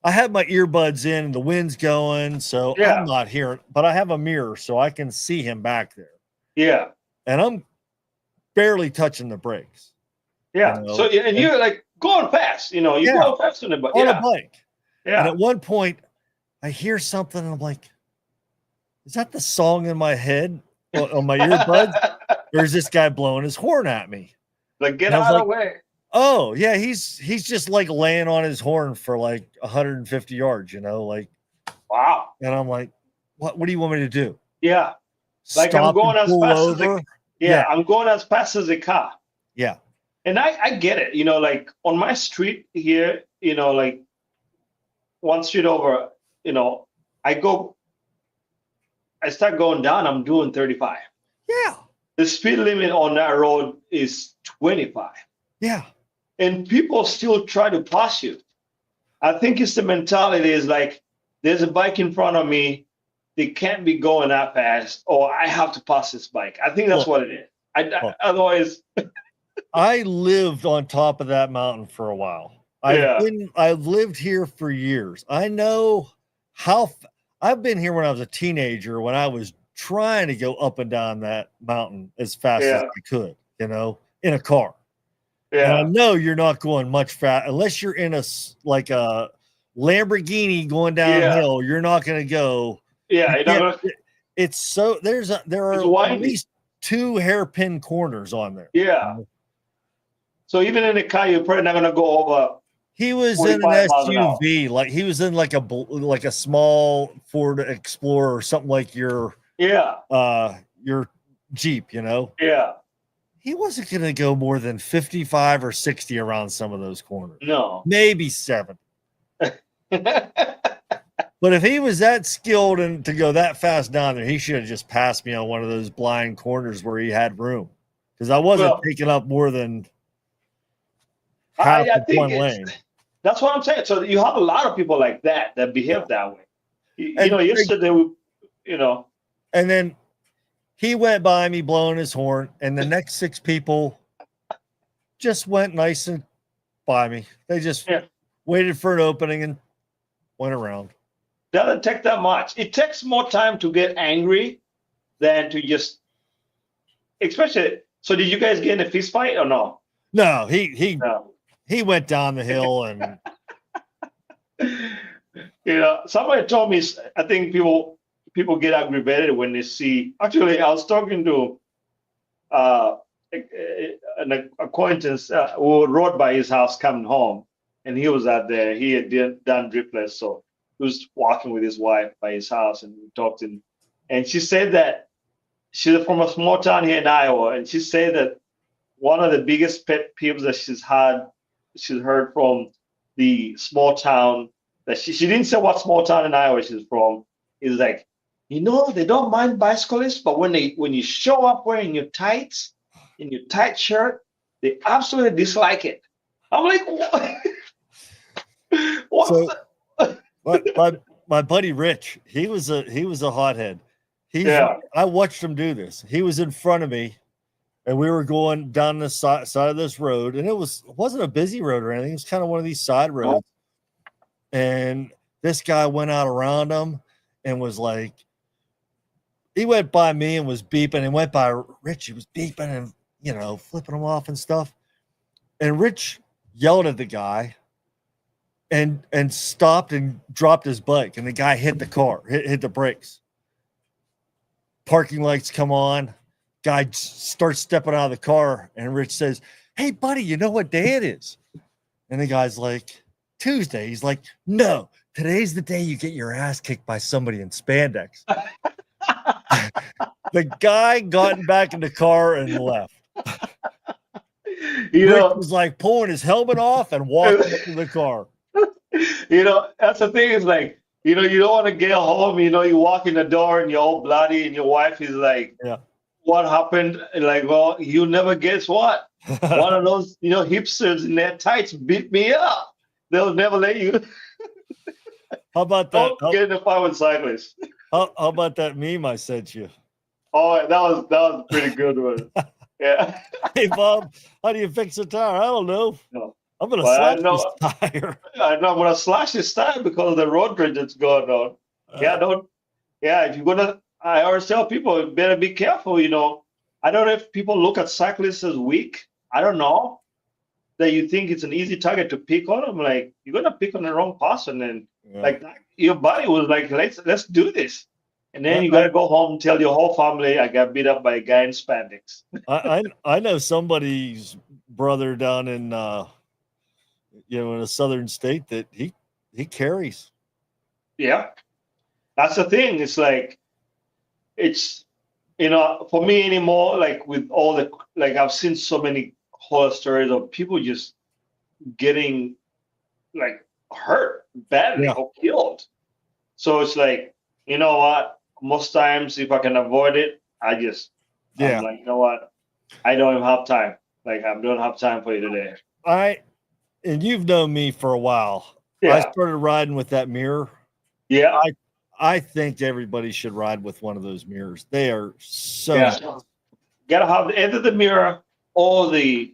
have my earbuds in and the wind's going, so I'm not hearing, but I have a mirror so I can see him back there. Yeah. And I'm barely touching the brakes. Yeah. So, and you're like going fast, you're going fast on a bike. Yeah. And at one point, I hear something and I'm like, is that the song in my head on my earbuds? Or is this guy blowing his horn at me? Like, get out of the way. Oh, yeah, he's just like laying on his horn for like 150 yards, like. Wow. And I'm like, what do you want me to do? Yeah. Like Stop I'm going as fast over? I'm going as fast as a car. Yeah. And I get it, like on my street here, like one street over, I start going down, I'm doing 35. Yeah. The speed limit on that road is 25. Yeah. And people still try to pass you. I think it's the mentality is like, there's a bike in front of me. They can't be going that fast, or I have to pass this bike. I think that's what it is. Otherwise. I lived on top of that mountain for a while. I've lived here for years. I know I've been here when I was a teenager, when I was trying to go up and down that mountain as fast as I could, in a car. Yeah. And I know you're not going much fast unless you're in a Lamborghini going downhill. You're not going to go. Yeah. It's so there are at least 2 hairpin corners on there. Yeah. So even in the car, you're probably not going to go over He was in an 45 miles an hour. SUV, like he was in like a small Ford Explorer or something like your Jeep, you know. Yeah. He wasn't going to go more than 55 or 60 around some of those corners. No. Maybe 70. But if he was that skilled and to go that fast down there, he should have just passed me on one of those blind corners where he had room. Because I wasn't taking up more than half I of think one lane. That's what I'm saying. So you have a lot of people like that behave that way. You know, yesterday and then he went by me blowing his horn, and the next 6 people just went nice and by me. They just waited for an opening and went around. Doesn't take that much. It takes more time to get angry than to just, especially. So did you guys get in a fist fight or no? No, he went down the hill and somebody told me, I think people get aggravated when they see. Actually, I was talking to an acquaintance who rode by his house coming home, and he was out there. He had done dripless, so he was walking with his wife by his house, and we talked. And she said that she's from a small town here in Iowa, and she said that one of the biggest pet peeves that she's heard from the small town that she didn't say what small town in Iowa she's from, is like, they don't mind bicyclists, but when you show up wearing your tights in your tight shirt, they absolutely dislike it. I'm like, what? So, my buddy Rich, he was a hothead. I watched him do this. He was in front of me, and we were going down the side of this road, and it wasn't a busy road or anything. It was kind of one of these side roads. And this guy went out around him and was like, he went by me and was beeping, and went by Rich. He was beeping and, flipping him off and stuff. And Rich yelled at the guy and stopped and dropped his bike. And the guy hit the car, hit the brakes. Parking lights come on. Guy starts stepping out of the car, and Rich says, "Hey, buddy, you know what day it is?" And the guy's like, "Tuesday." He's like, "No, today's the day you get your ass kicked by somebody in spandex." The guy got back in the car and left. Rich was like pulling his helmet off and walking up to the car. That's the thing, is like, you don't want to get home, you walk in the door and you're all bloody, and your wife is like, what happened? And like, well, you never guess what? One of those, hipsters in their tights beat me up. They'll never let you. How about that? Don't get in a fight with cyclists. How about that meme I sent you? Oh, that was a pretty good one. Yeah. Hey, Bob, how do you fix a tire? I don't know. No. I'm going to slash this tire. I know I'm going to slash this tire because of the road rage that's going on. If you're going to, I always tell people, better be careful, I don't know if people look at cyclists as weak. I don't know. That you think it's an easy target to pick on. I'm like, you're going to pick on the wrong person. And like, your buddy was like, let's do this. And then you got to go home and tell your whole family, I got beat up by a guy in spandex. I know somebody's brother down in, in a southern state that he carries. Yeah. That's the thing. It's like, for me anymore, like with all the, like I've seen so many horror stories of people just getting like hurt badly or killed. So it's like, you know what? Most times, if I can avoid it, I'm like, you know what? I don't even have time. Like, I don't have time for you today. And you've known me for a while. Yeah. I started riding with that mirror. Yeah. I think everybody should ride with one of those mirrors. They are so nice. Gotta have either the mirror or the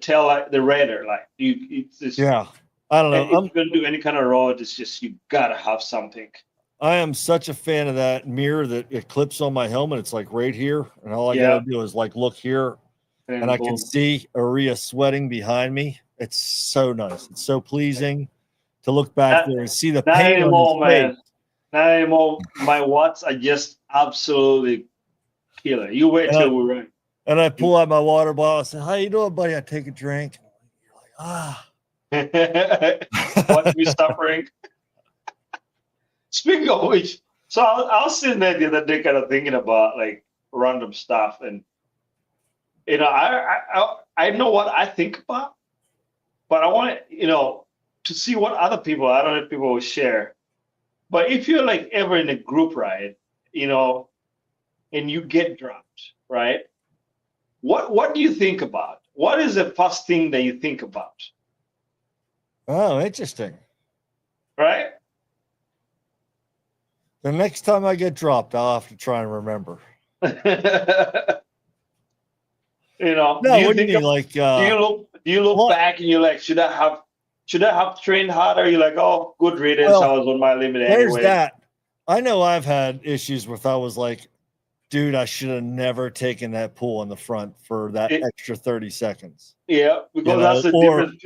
tail light, the radar light. I don't know. If you're gonna do any kind of road, it's just you gotta have something. I am such a fan of that mirror that it clips on my helmet. It's like right here, and all I gotta do is like look here, and I can see Aria sweating behind me. It's so nice. It's so pleasing to look back there and see the pain on his face. Not anymore. My watts are just absolutely killer. You wait till we're right. And I pull out my water bottle. I say, "How you doing, buddy?" I take a drink. You're like, What we suffering. Speaking of which, so I was sitting there the other day, kind of thinking about like random stuff, and I know what I think about, but I want to see what other people. I don't know if people will share. But if you're like ever in a group ride, and you get dropped, right? What do you think about? What is the first thing that you think about? Oh, interesting. Right? The next time I get dropped, I'll have to try and remember. No, what do you mean? Like, do you look back and you're like, should I have trained harder? You're like, oh, good riddance. I was on my limit there's anyway. that. I know I've had issues with I was like, dude, I should have never taken that pull in the front for that extra 30 seconds. Yeah, because that's the difference.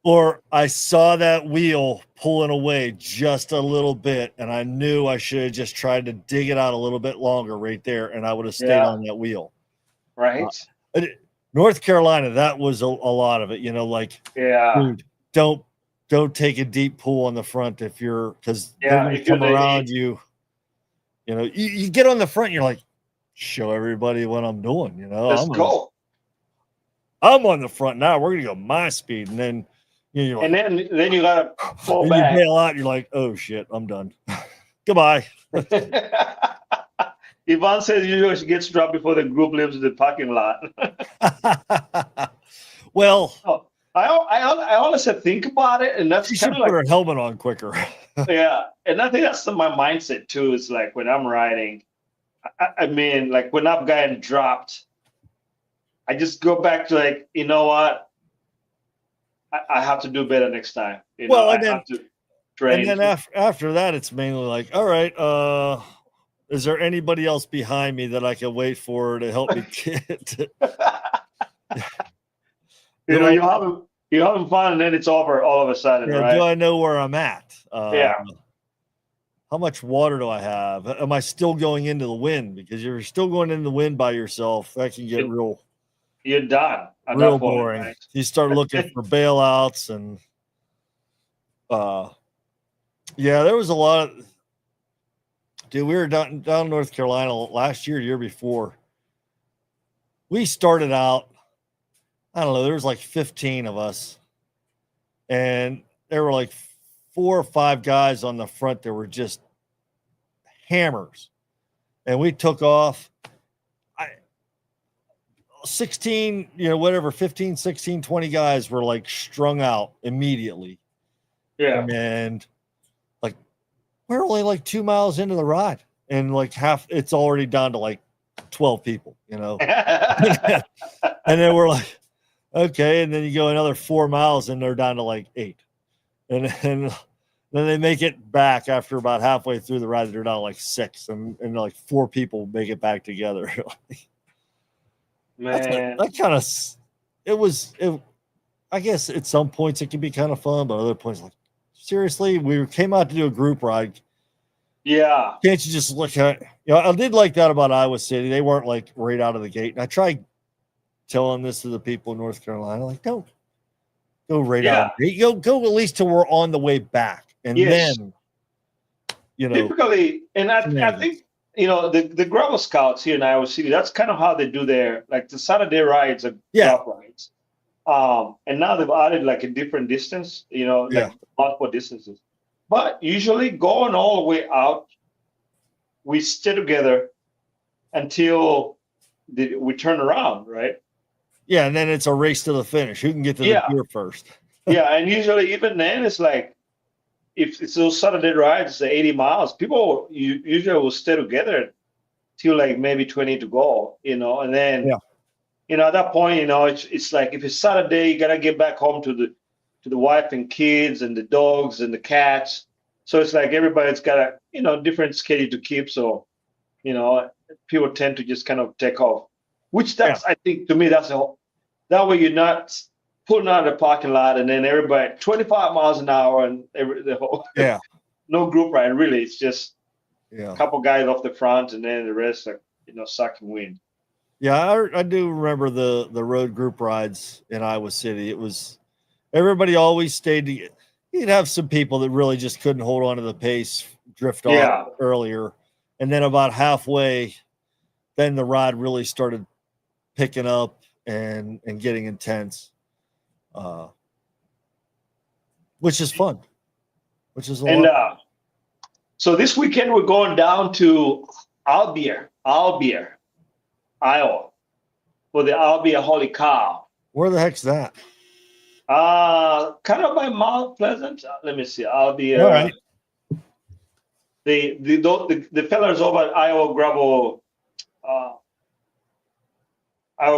Or I saw that wheel pulling away just a little bit, and I knew I should have just tried to dig it out a little bit longer right there, and I would have stayed on that wheel. Right. North Carolina, that was a lot of it. Dude, don't take a deep pull on the front because they're going to come around you. You get on the front, you're like, show everybody what I'm doing. Let's go. I'm on the front now. We're going to go my speed, and then. And then you gotta fall back. You bail out. You're like, oh shit, I'm done. Goodbye. Yvonne says usually she gets dropped before the group leaves the parking lot. Well, I honestly think about it, and that's kind of like put her helmet on quicker. Yeah, and I think that's my mindset too. Is like when I'm riding, I mean, like when I've gotten dropped, I just go back to like, you know what? I have to do better next time. I have to train. And then after that, it's mainly like, all right, is there anybody else behind me that I can wait for to help me get? You're having fun, and then it's over all of a sudden, right? Do I know where I'm at? Yeah. How much water do I have? Am I still going into the wind? Because you're still going into the wind by yourself. That can get real. You're done. Real boring. Right? You start looking for bailouts and there was a lot of dude. We were down in North Carolina last year before. We started out, I don't know, there was like 15 of us, and there were like 4 or 5 guys on the front that were just hammers, and we took off. 16, 15, 16, 20 guys were like strung out immediately. Yeah. And like, we're only like 2 miles into the ride, and like it's already down to like 12 people, And then we're like, okay. And then you go another 4 miles and they're down to like 8. And then they make it back after about halfway through the ride. They're down to like 6, and like 4 people make it back together. Man, that kind of I guess at some points it can be kind of fun, but other points, like, seriously, we came out to do a group ride. Yeah. Can't you just look at I did like that about Iowa City. They weren't like right out of the gate. And I tried telling this to the people in North Carolina, like, don't go right out of the gate. Go at least till we're on the way back. And then typically, and I think the gravel scouts here in Iowa City, that's kind of how they do their, like, the Saturday rides are drop rides. And now they've added like a different distance, like multiple distances. But usually going all the way out, we stay together until we turn around, right? Yeah, and then it's a race to the finish. Who can get to the pier first? And usually even then it's like, if it's those Saturday rides, 80 miles, people usually will stay together till like maybe 20 to go, and then, at that point, it's like, if it's Saturday, you got to get back home to the wife and kids and the dogs and the cats. So it's like everybody's got a, different schedule to keep. So, people tend to just kind of take off, which I think, to me, that way you're not pulling out of the parking lot and then everybody 25 miles an hour and the whole no group ride. Really, it's just a couple guys off the front and then the rest are sucking wind. Yeah, I do remember the road group rides in Iowa City. It was everybody always stayed together. You'd have some people that really just couldn't hold on to the pace, drift off earlier. And then about halfway, then the ride really started picking up and getting intense, which is fun, which is a lot. So this weekend we're going down to Albier, Iowa, for the Albier Holy Cow. Where the heck's that? Kind of by Mount Pleasant. Let me see. Albier. All right. The fellas over at Iowa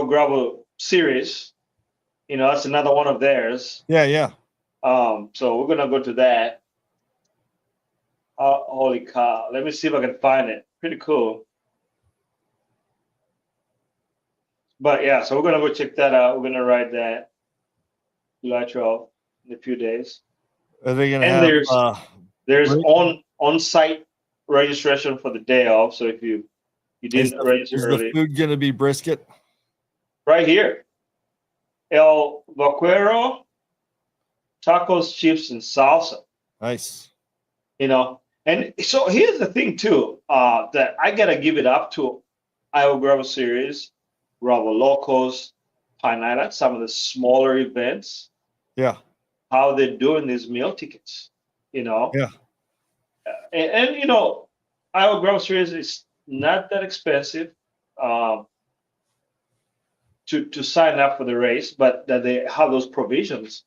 Gravel Series. You know, that's another one of theirs. Yeah. So we're gonna go to that. Holy cow! Let me see if I can find it. Pretty cool. But yeah, so we're gonna go check that out. We're gonna ride that July 12th in a few days. Are they gonna have? There's on-site registration for the day off. So if you didn't register early, is the food gonna be brisket? Right here, El Vaquero, tacos, chips, and salsa. Nice. You know, and so here's the thing too, that I gotta give it up to Iowa Gravel Series, Gravel Locos, Pine Island, some of the smaller events. Yeah. How they're doing these meal tickets, you know. Yeah. And you know, Iowa Gravel Series is not that expensive to sign up for the race, but that they have those provisions.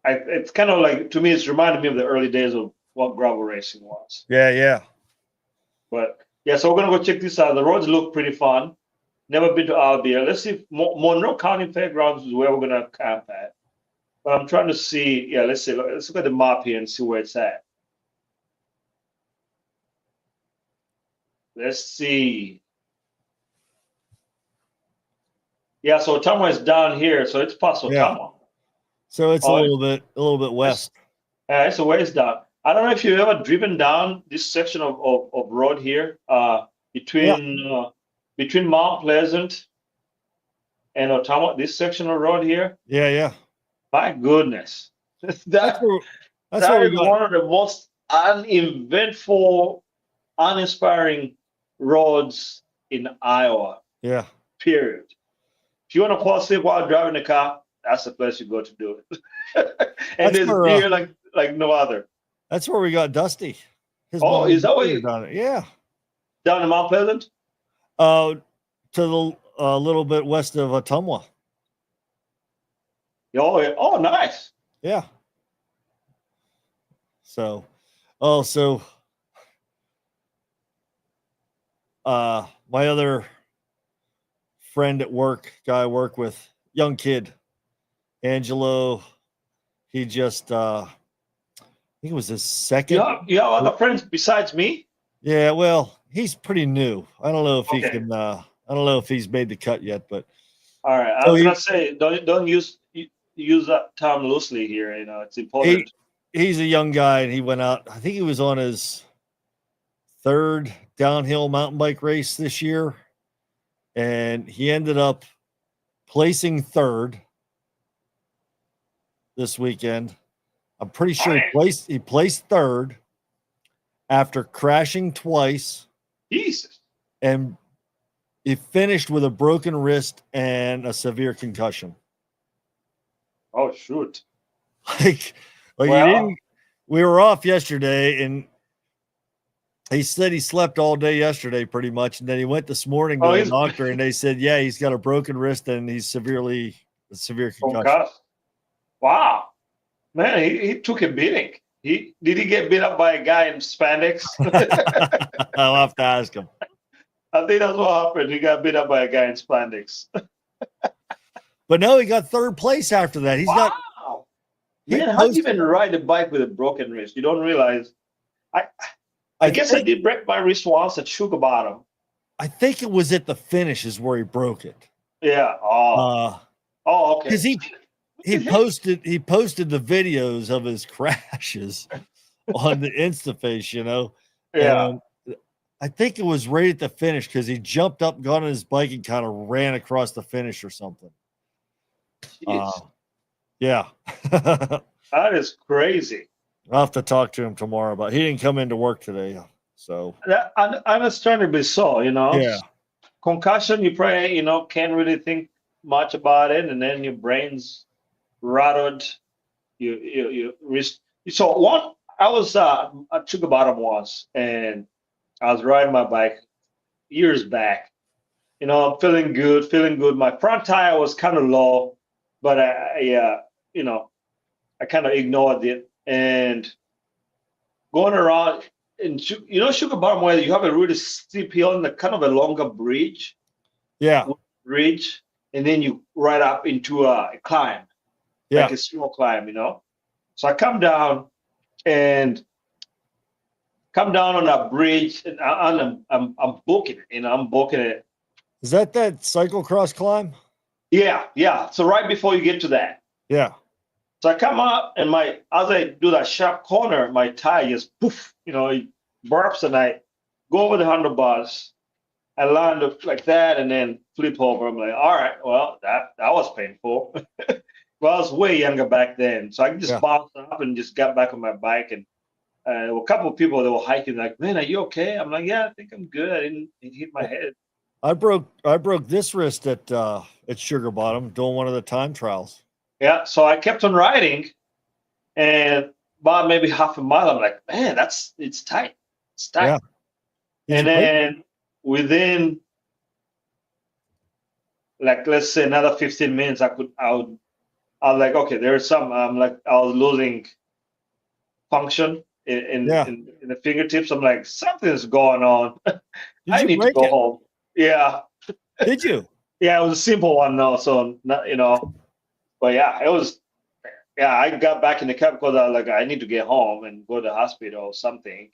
It's kind of like, to me, it's reminded me of the early days of what gravel racing was. Yeah. But yeah, so we're gonna go check this out. The roads look pretty fun. Never been to Albier. Let's see if Monroe County Fairgrounds is where we're gonna camp at. But I'm trying to see. Yeah, let's see. Let's look at the map here and see where it's at. Let's see. Yeah, so Ottumwa is down here, so it's past Ottumwa. Yeah. So it's a little bit west. It's a ways down. I don't know if you've ever driven down this section of road here, between Mount Pleasant and Ottumwa. This section of road here. Yeah. My goodness, that's one of the most uneventful, uninspiring roads in Iowa. Yeah. Period. If you want to fall asleep while driving the car, that's the place you go to do it. And there's beer like no other. That's where we got Dusty. Is that where you done it? Yeah. Down in Mount Pleasant? To the little bit west of Ottumwa. Oh, nice. Yeah. So, my other friend at work, guy I work with, young kid, Angelo, he just I think it was his second. You have other friends besides me? Yeah, well, he's pretty new. I don't know if he can I don't know if he's made the cut yet, but all right. I was gonna say, don't use that term loosely here, you know, it's important. He's a young guy, and he went out, I think he was on his third downhill mountain bike race this year, and he ended up placing third this weekend. I'm pretty sure he placed third after crashing twice. Jesus. And he finished with a broken wrist and a severe concussion. Oh, shoot. Like well, he didn't. We were off yesterday, and he said he slept all day yesterday pretty much. And then he went this morning to the doctor, and they said, yeah, he's got a broken wrist and he's severe concussion. Wow. Man, he took a beating. Did he get beat up by a guy in spandex? I'll have to ask him. I think that's what happened. He got beat up by a guy in spandex. But no, he got third place after that. He's got. Man, how do you even ride a bike with a broken wrist? You don't realize. I guess I did break my wrist once at Sugar Bottom. I think it was at the finish is where he broke it. Yeah. Okay. Because he posted the videos of his crashes on the InstaFace, you know. Yeah. And I think it was right at the finish because he jumped up, got on his bike, and kind of ran across the finish or something. Yeah. That is crazy. I'll have to talk to him tomorrow, but he didn't come into work today. So That understandably so, yeah. concussion, you probably, can't really think much about it, and then your brain's rattled. You risk. So one, I was at Sugar Bottom once, and I was riding my bike years back. I'm feeling good, feeling good. My front tire was kind of low, but you know, I kind of ignored it and going around. And Sugar Bottom, where you have a really steep hill and a kind of a longer Yeah. ridge, and then you ride up into a climb, like Yeah. a small climb. So I and come down on that bridge, and I'm booking it. I'm booking it. Is that cyclocross climb? Yeah. So right before you get to that, Yeah. so I come up, and as I do that sharp corner, my tire just poof, it burps, and I go over the handlebars. I land up like that, and then flip over. I'm like, all right, well, that was painful. Well, I was way younger back then, so I just Yeah. bounced up and just got back on my bike. And a couple of people that were hiking, like, man, are you okay? I'm like, yeah, I think I'm good. I didn't hit my head. I broke this wrist at Sugar Bottom doing one of the time trials. Yeah, so I kept on riding, and about maybe half a mile, I'm like, man, it's tight. It's tight. Yeah. And then within, like, let's say another 15 minutes, I was like, okay, there's some. I'm like, I was losing function in the fingertips. I'm like, something's going on. I need to go home. Yeah. Did you? Yeah, it was a simple one though. So not, but yeah, it was. Yeah, I got back in the cab because I was like, I need to get home and go to the hospital or something.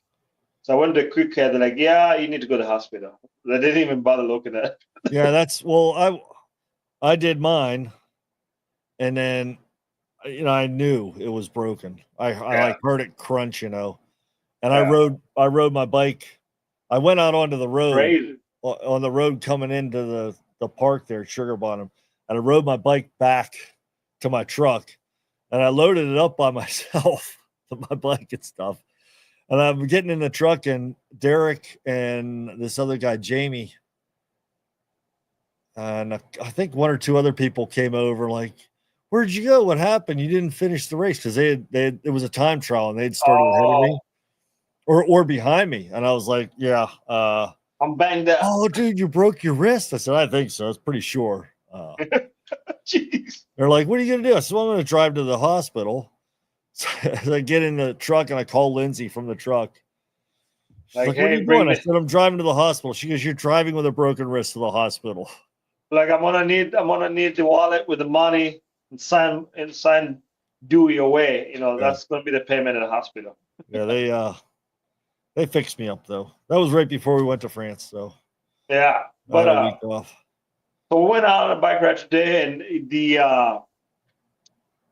So I went to the quick care. They're like, yeah, you need to go to the hospital. They didn't even bother looking at it. Yeah, I did mine, and then I knew it was broken. I like heard it crunch, and I rode my bike. I went out onto the road. Crazy. On the road coming into the park there at Sugar Bottom, and I rode my bike back to my truck, and I loaded it up by myself, my bike and stuff. And I'm getting in the truck, and Derek and this other guy, Jamie, and I think one or two other people came over, like, where'd you go? What happened? You didn't finish the race, because it was a time trial, and they'd started ahead of me or behind me. And I was like, yeah, I'm banged up. Oh, dude, you broke your wrist. I said, I think so. I was pretty sure. Jeez. They're like, what are you going to do? I said, well, I'm going to drive to the hospital. So I get in the truck, and I call Lindsay from the truck. She's like, what are you doing? I said, I'm driving to the hospital. She goes, you're driving with a broken wrist to the hospital. Like, I'm gonna need the wallet with the money and sign Dewey away. That's gonna be the payment at the hospital. Yeah, they fixed me up though. That was right before we went to France, so yeah. But a week off. So we went out on a bike ride today, and the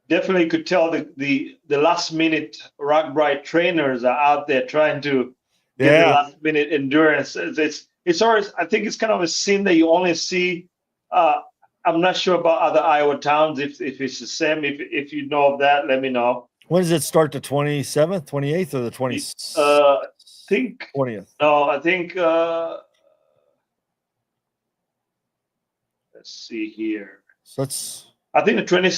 definitely could tell the last minute Rock Bright trainers are out there trying to get the last minute endurance. It's always, I think it's kind of a scene that you only see. I'm not sure about other Iowa towns if it's the same. If you know of that, let me know. When does it start? The 27th, 28th, or the 20th? I think 20th. No, I think. Let's see here. So that's. I think the 20.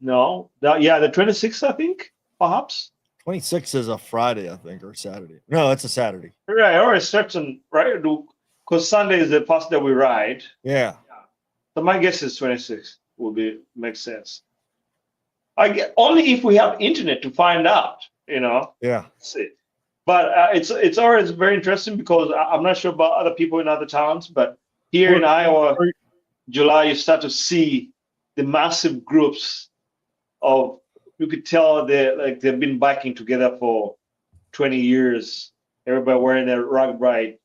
No, the 26th. I think perhaps. 26th is a Friday, I think, or Saturday. No, it's a Saturday. Right, or a certain right, because Sunday is the first that we ride. Yeah. So my guess is 26 will make sense. I get only if we have internet to find out, Yeah. See. But it's always very interesting because I'm not sure about other people in other towns, but here in Iowa, July you start to see the massive groups of. You could tell they've been biking together for 20 years. Everybody wearing their Rock Bright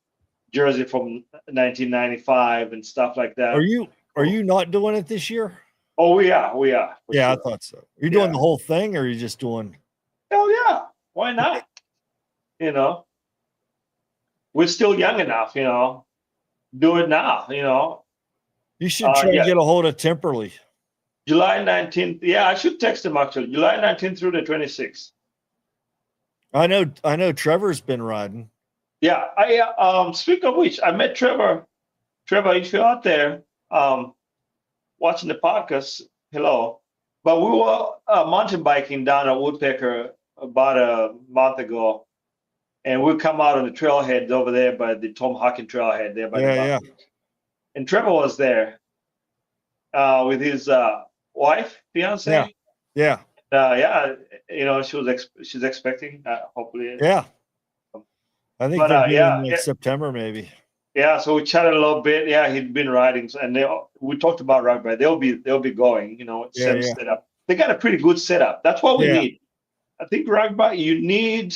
jersey from 1995 and stuff like that. Are you not doing it this year? Oh, we are. Yeah, sure. I thought so. Are you doing the whole thing, or are you just doing? Hell yeah! Why not? We're still young enough. Do it now. You should try to get a hold of Timperley. July 19th. Yeah, I should text him actually. July 19th through the 26th. I know Trevor's been riding. Yeah, I speak of which, I met Trevor. Trevor, if you're out there watching the podcast, hello. But we were mountain biking down at Woodpecker about a month ago, and we come out on the trailhead over there by the Tom Hawkin trailhead there by the Yeah. mountain. And Trevor was there with his wife, fiance. Yeah. Yeah, she's expecting, hopefully. Yeah. I think they're doing like September maybe. Yeah, so we chatted a little bit. Yeah, he'd been riding, and we talked about rugby. They'll be going. Same setup. They got a pretty good setup. That's what we need. I think rugby, you need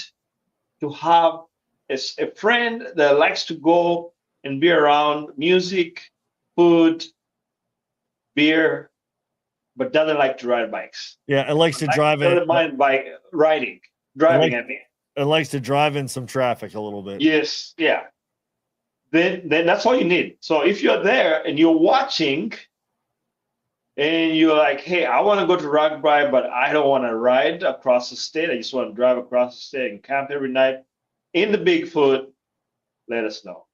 to have a friend that likes to go and be around music, food, beer, but doesn't like to ride bikes. Yeah, it likes to drive in. Doesn't mind driving. I mean, it likes to drive in some traffic a little bit. Yes, yeah. Then that's all you need. So if you're there and you're watching and you're like, hey, I want to go to rugby, but I don't want to ride across the state. I just want to drive across the state and camp every night in the Bigfoot, let us know.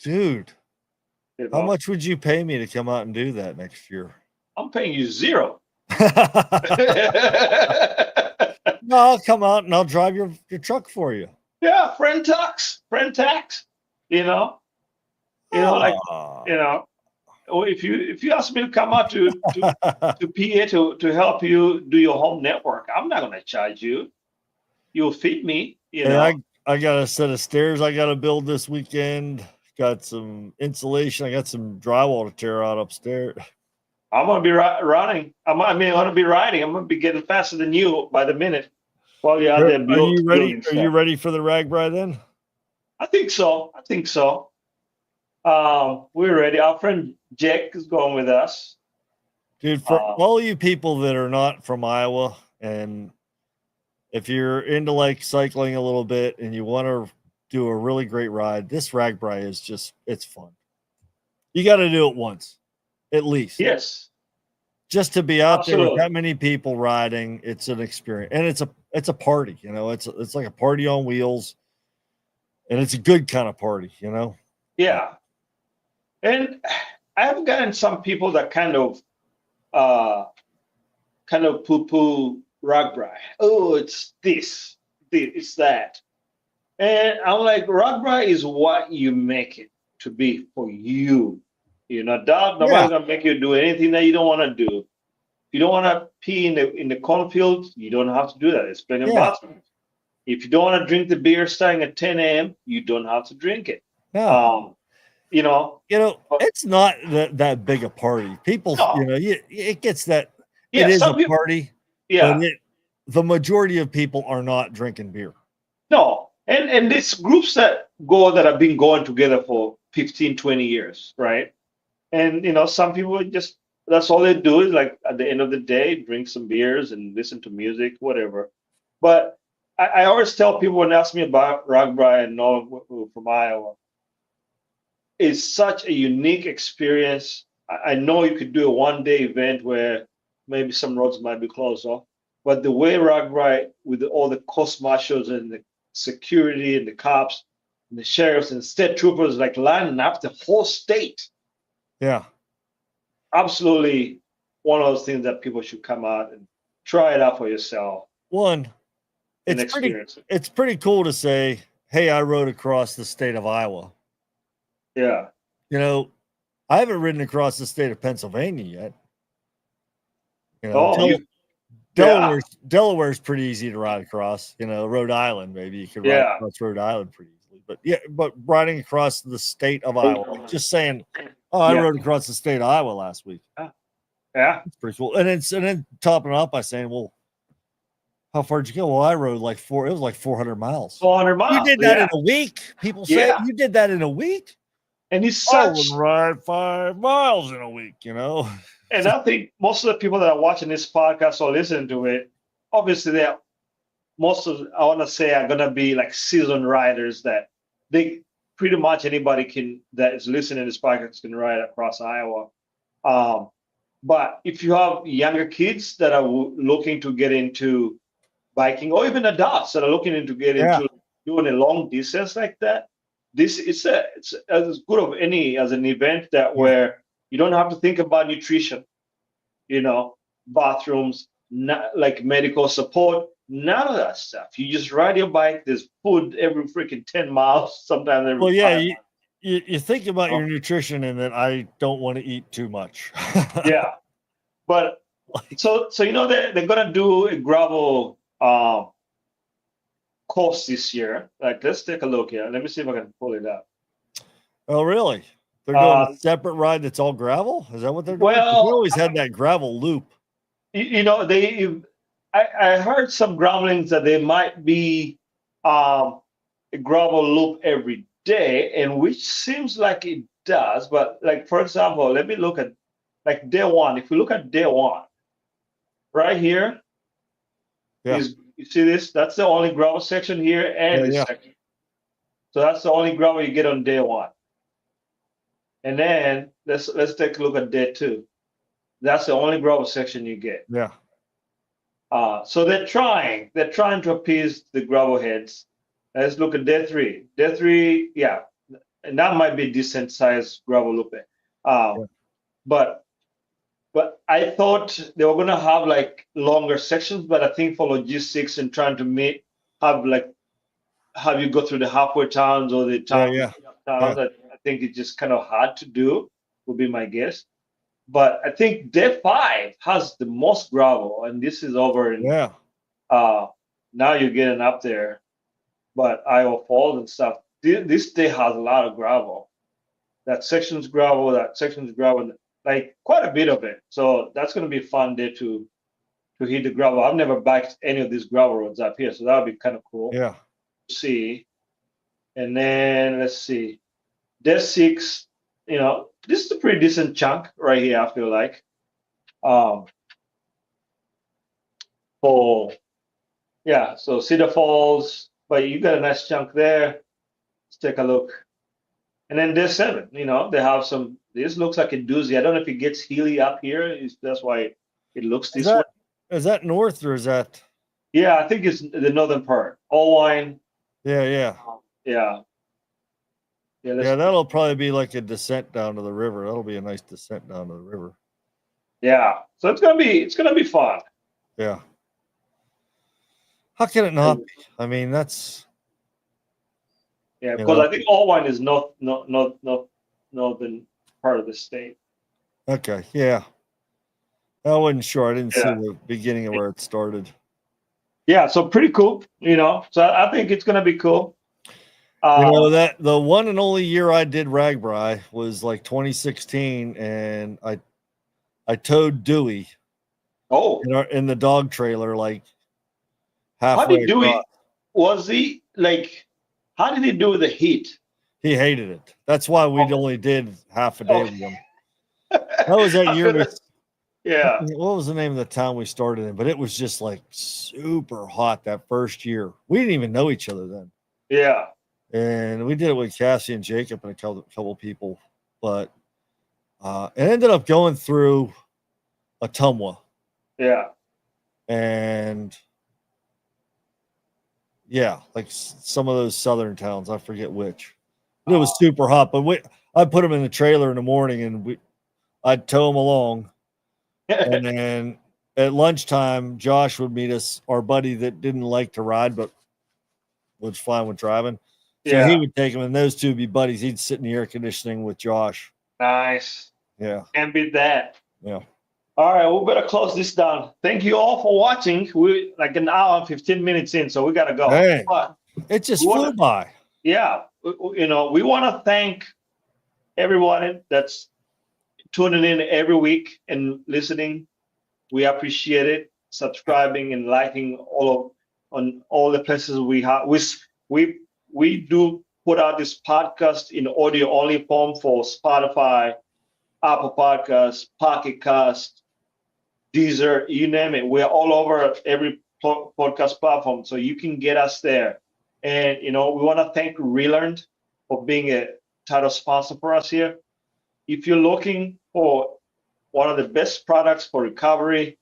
Dude, how much would you pay me to come out and do that next year? I'm paying you $0. No, I'll come out and I'll drive your truck for you. Yeah, friend tax, if you ask me to come out to PA to help you do your home network, I'm not going to charge you. You'll feed me, I got a set of stairs I got to build this weekend. Got some insulation. I got some drywall to tear out upstairs. I'm going to be running. I'm going to be riding. I'm going to be getting faster than you by the minute. While you're out there, are you ready? Are you ready for the Ragbri then? I think so. We're ready. Our friend Jake is going with us. Dude, for all you people that are not from Iowa, and if you're into like cycling a little bit and you want to do a really great ride, this Ragbri is it's fun. You got to do it once, at least. Yes. Just to be out there with that many people riding, it's an experience, and it's a party. It's like a party on wheels, and it's a good kind of party. Yeah, and I have gotten some people that kind of poo-poo rugby. Oh, it's this, it's that, and I'm like, rugby is what you make it to be for you. Nobody's gonna make you do anything that you don't want to do. If you don't want to pee in the cornfield, you don't have to do that. There's plenty of bathrooms. If you don't want to drink the beer starting at 10 a.m., you don't have to drink it. No. It's not that big a party. People, it gets that. Yeah, it is a party. Yeah. But the majority of people are not drinking beer. No. And these groups that have been going together for 15, 20 years, right? And, some people that's all they do is like at the end of the day, drink some beers and listen to music, whatever. But I always tell people when they ask me about rugby and all from Iowa, it's such a unique experience. I know you could do a one-day event where maybe some roads might be closed off, but the way rugby with all the coast marshals and the security and the cops and the sheriffs and state troopers like lining up the whole state. Yeah. Absolutely one of those things that people should come out and try it out for yourself. It's pretty cool to say, hey, I rode across the state of Iowa. Yeah. I haven't ridden across the state of Pennsylvania yet. Delaware's pretty easy to ride across. Rhode Island, maybe you could ride across Rhode Island pretty easily. But riding across the state of Iowa, just saying, I rode across the state of Iowa last week. Yeah. It's pretty cool. And then topping it up by saying, well, how far did you go? Well, I rode it was like 400 miles. 400 miles. You did that in a week. People say you did that in a week. And it's I would ride 5 miles in a week, And I think most of the people that are watching this podcast or listening to it, obviously I want to say are gonna be like seasoned riders that they pretty much anybody that is listening to this podcast can ride across Iowa. But if you have younger kids that are looking to get into biking, or even adults that are looking into get Yeah. into doing a long distance like that, this is it's as good of any as an event that Yeah. where you don't have to think about nutrition, you know, bathrooms, not like medical support, none of that stuff. You just ride your bike. There's food every freaking 10 miles, sometimes every Well, yeah, 5 miles. you think about You your know? nutrition and that I don't want to eat too much. Yeah, but Like, so you know they're gonna do a gravel course this year. Like, let's take a look here. Let me see if I can pull it up. oh, really? They're doing a Uh, separate ride that's all gravel? Is that what they're doing? 'Cause we well, always had that gravel loop. you know, I heard some grumblings that they might be a gravel loop every day, and which seems like it does. But like, for example, let me look at like day one. If we look at day one, right here Yeah. is, you see this? That's the only gravel section here and Yeah. this Yeah. section. So that's the only gravel you get on day one. And then let's take a look at day two. That's the only gravel section you get. Yeah. So they're trying to appease the gravel heads. Let's look at day three. Day three, yeah, and that might be a decent sized gravel loop. Yeah. But I thought they were gonna have like longer sections, but I think for logistics and trying to have like have you go through the halfway towns or the Yeah. towns, Yeah. Yeah. towns, I think it's just kind of hard to do, would be my guess. But I think day five has the most gravel, and this is over in Yeah. uh now you're getting up there, but Iowa Falls and stuff. This day has a lot of gravel. That section's gravel, like quite a bit of it. So that's gonna be a fun day to hit the gravel. I've never biked any of these gravel roads up here, so that would be kind of cool Yeah. to see. And then let's see, day six. You know, this is a pretty decent chunk right here. I feel like um for yeah. So Cedar Falls, but you got a nice chunk there. Let's take a look. And then day seven, you know, they have some. This looks like a doozy. I don't know if it gets hilly up here. That's why it looks Is this way. that north or is that? Yeah, I think it's the northern part. All wine. Yeah. Yeah. Yeah, yeah. Yeah. That'll probably be like a descent down to the river. That'll be a nice descent down to the river. Yeah. So it's gonna be fun. Yeah. How can it not be? I mean, that's, Yeah, you because know, I think all wine is northern part of the state. okay. Yeah. I wasn't sure. I didn't see Yeah. the beginning of where it started. Yeah. So pretty cool. You know. So I think it's gonna be cool. You know, Um, that the one and only year I did Ragbri was like 2016, and I towed Dewey oh, in the dog trailer like how halfway did across. Dewey? Was he like? How did he do with the heat? He hated it. That's why we Oh, only did half a day okay. with him. That was that I year feel we. like, yeah, What was the name of the town we started in? But it was just like super hot that first year. We didn't even know each other then, yeah, and we did it with Cassie and Jacob and a couple people. But it ended up going through Atumwa yeah. and yeah, like some of those southern towns. I forget which. It was super hot, but I put them in the trailer in the morning, and I'd tow them along, and then at lunchtime, Josh would meet us, our buddy that didn't like to ride but was fine with driving. So he Yeah, would take him, and those two would be buddies. He'd sit in the air conditioning with Josh. nice. Yeah, Can't beat that. yeah. All right, we better close this down. Thank you all for watching. We like an hour and 15 minutes in, so we gotta go. Dang, But it just we flew wanna, by. yeah, you know, we want to thank everyone that's tuning in every week and listening. We appreciate it. Subscribing and liking on all the places we have. We we do put out this podcast in audio only form for Spotify, Apple Podcasts, Pocket Cast, Deezer, you name it. We're all over every podcast platform, so you can get us there. And you know, we want to thank Relearned for being a title sponsor for us here. If you're looking for one of the best products for recovery.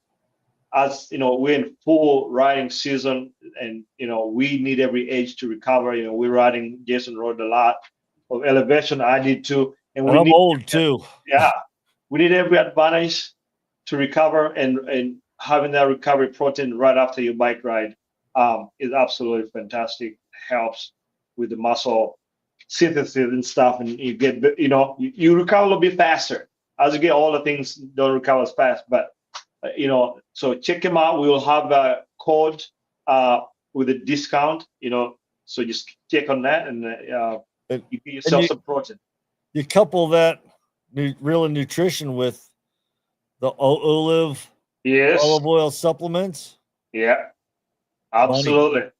As you know, we're in full riding season, and you know we need every age to recover. You know, we're riding. Jason rode a lot of elevation. I did too, and we I'm need, old too. yeah, we need every advantage to recover, and having that recovery protein right after your bike ride is absolutely fantastic. Helps with the muscle synthesis and stuff, and you get, you know, you recover a little bit faster. As you get older, things don't recover as fast, but you know, so check them out. We will have a code with a discount, you know, so just check on that, and you get yourself some protein. You couple that real nutrition with the olive oil supplements. Yeah, absolutely. Money.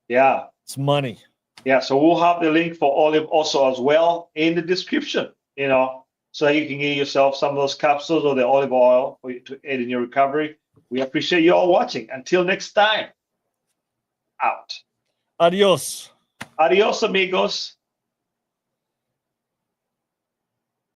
Yeah, it's money. Yeah, so we'll have the link for olive also as well in the description, you know, so you can get yourself some of those capsules or the olive oil for you to aid in your recovery. We appreciate you all watching. Until next time, out. Adios. Adios, amigos.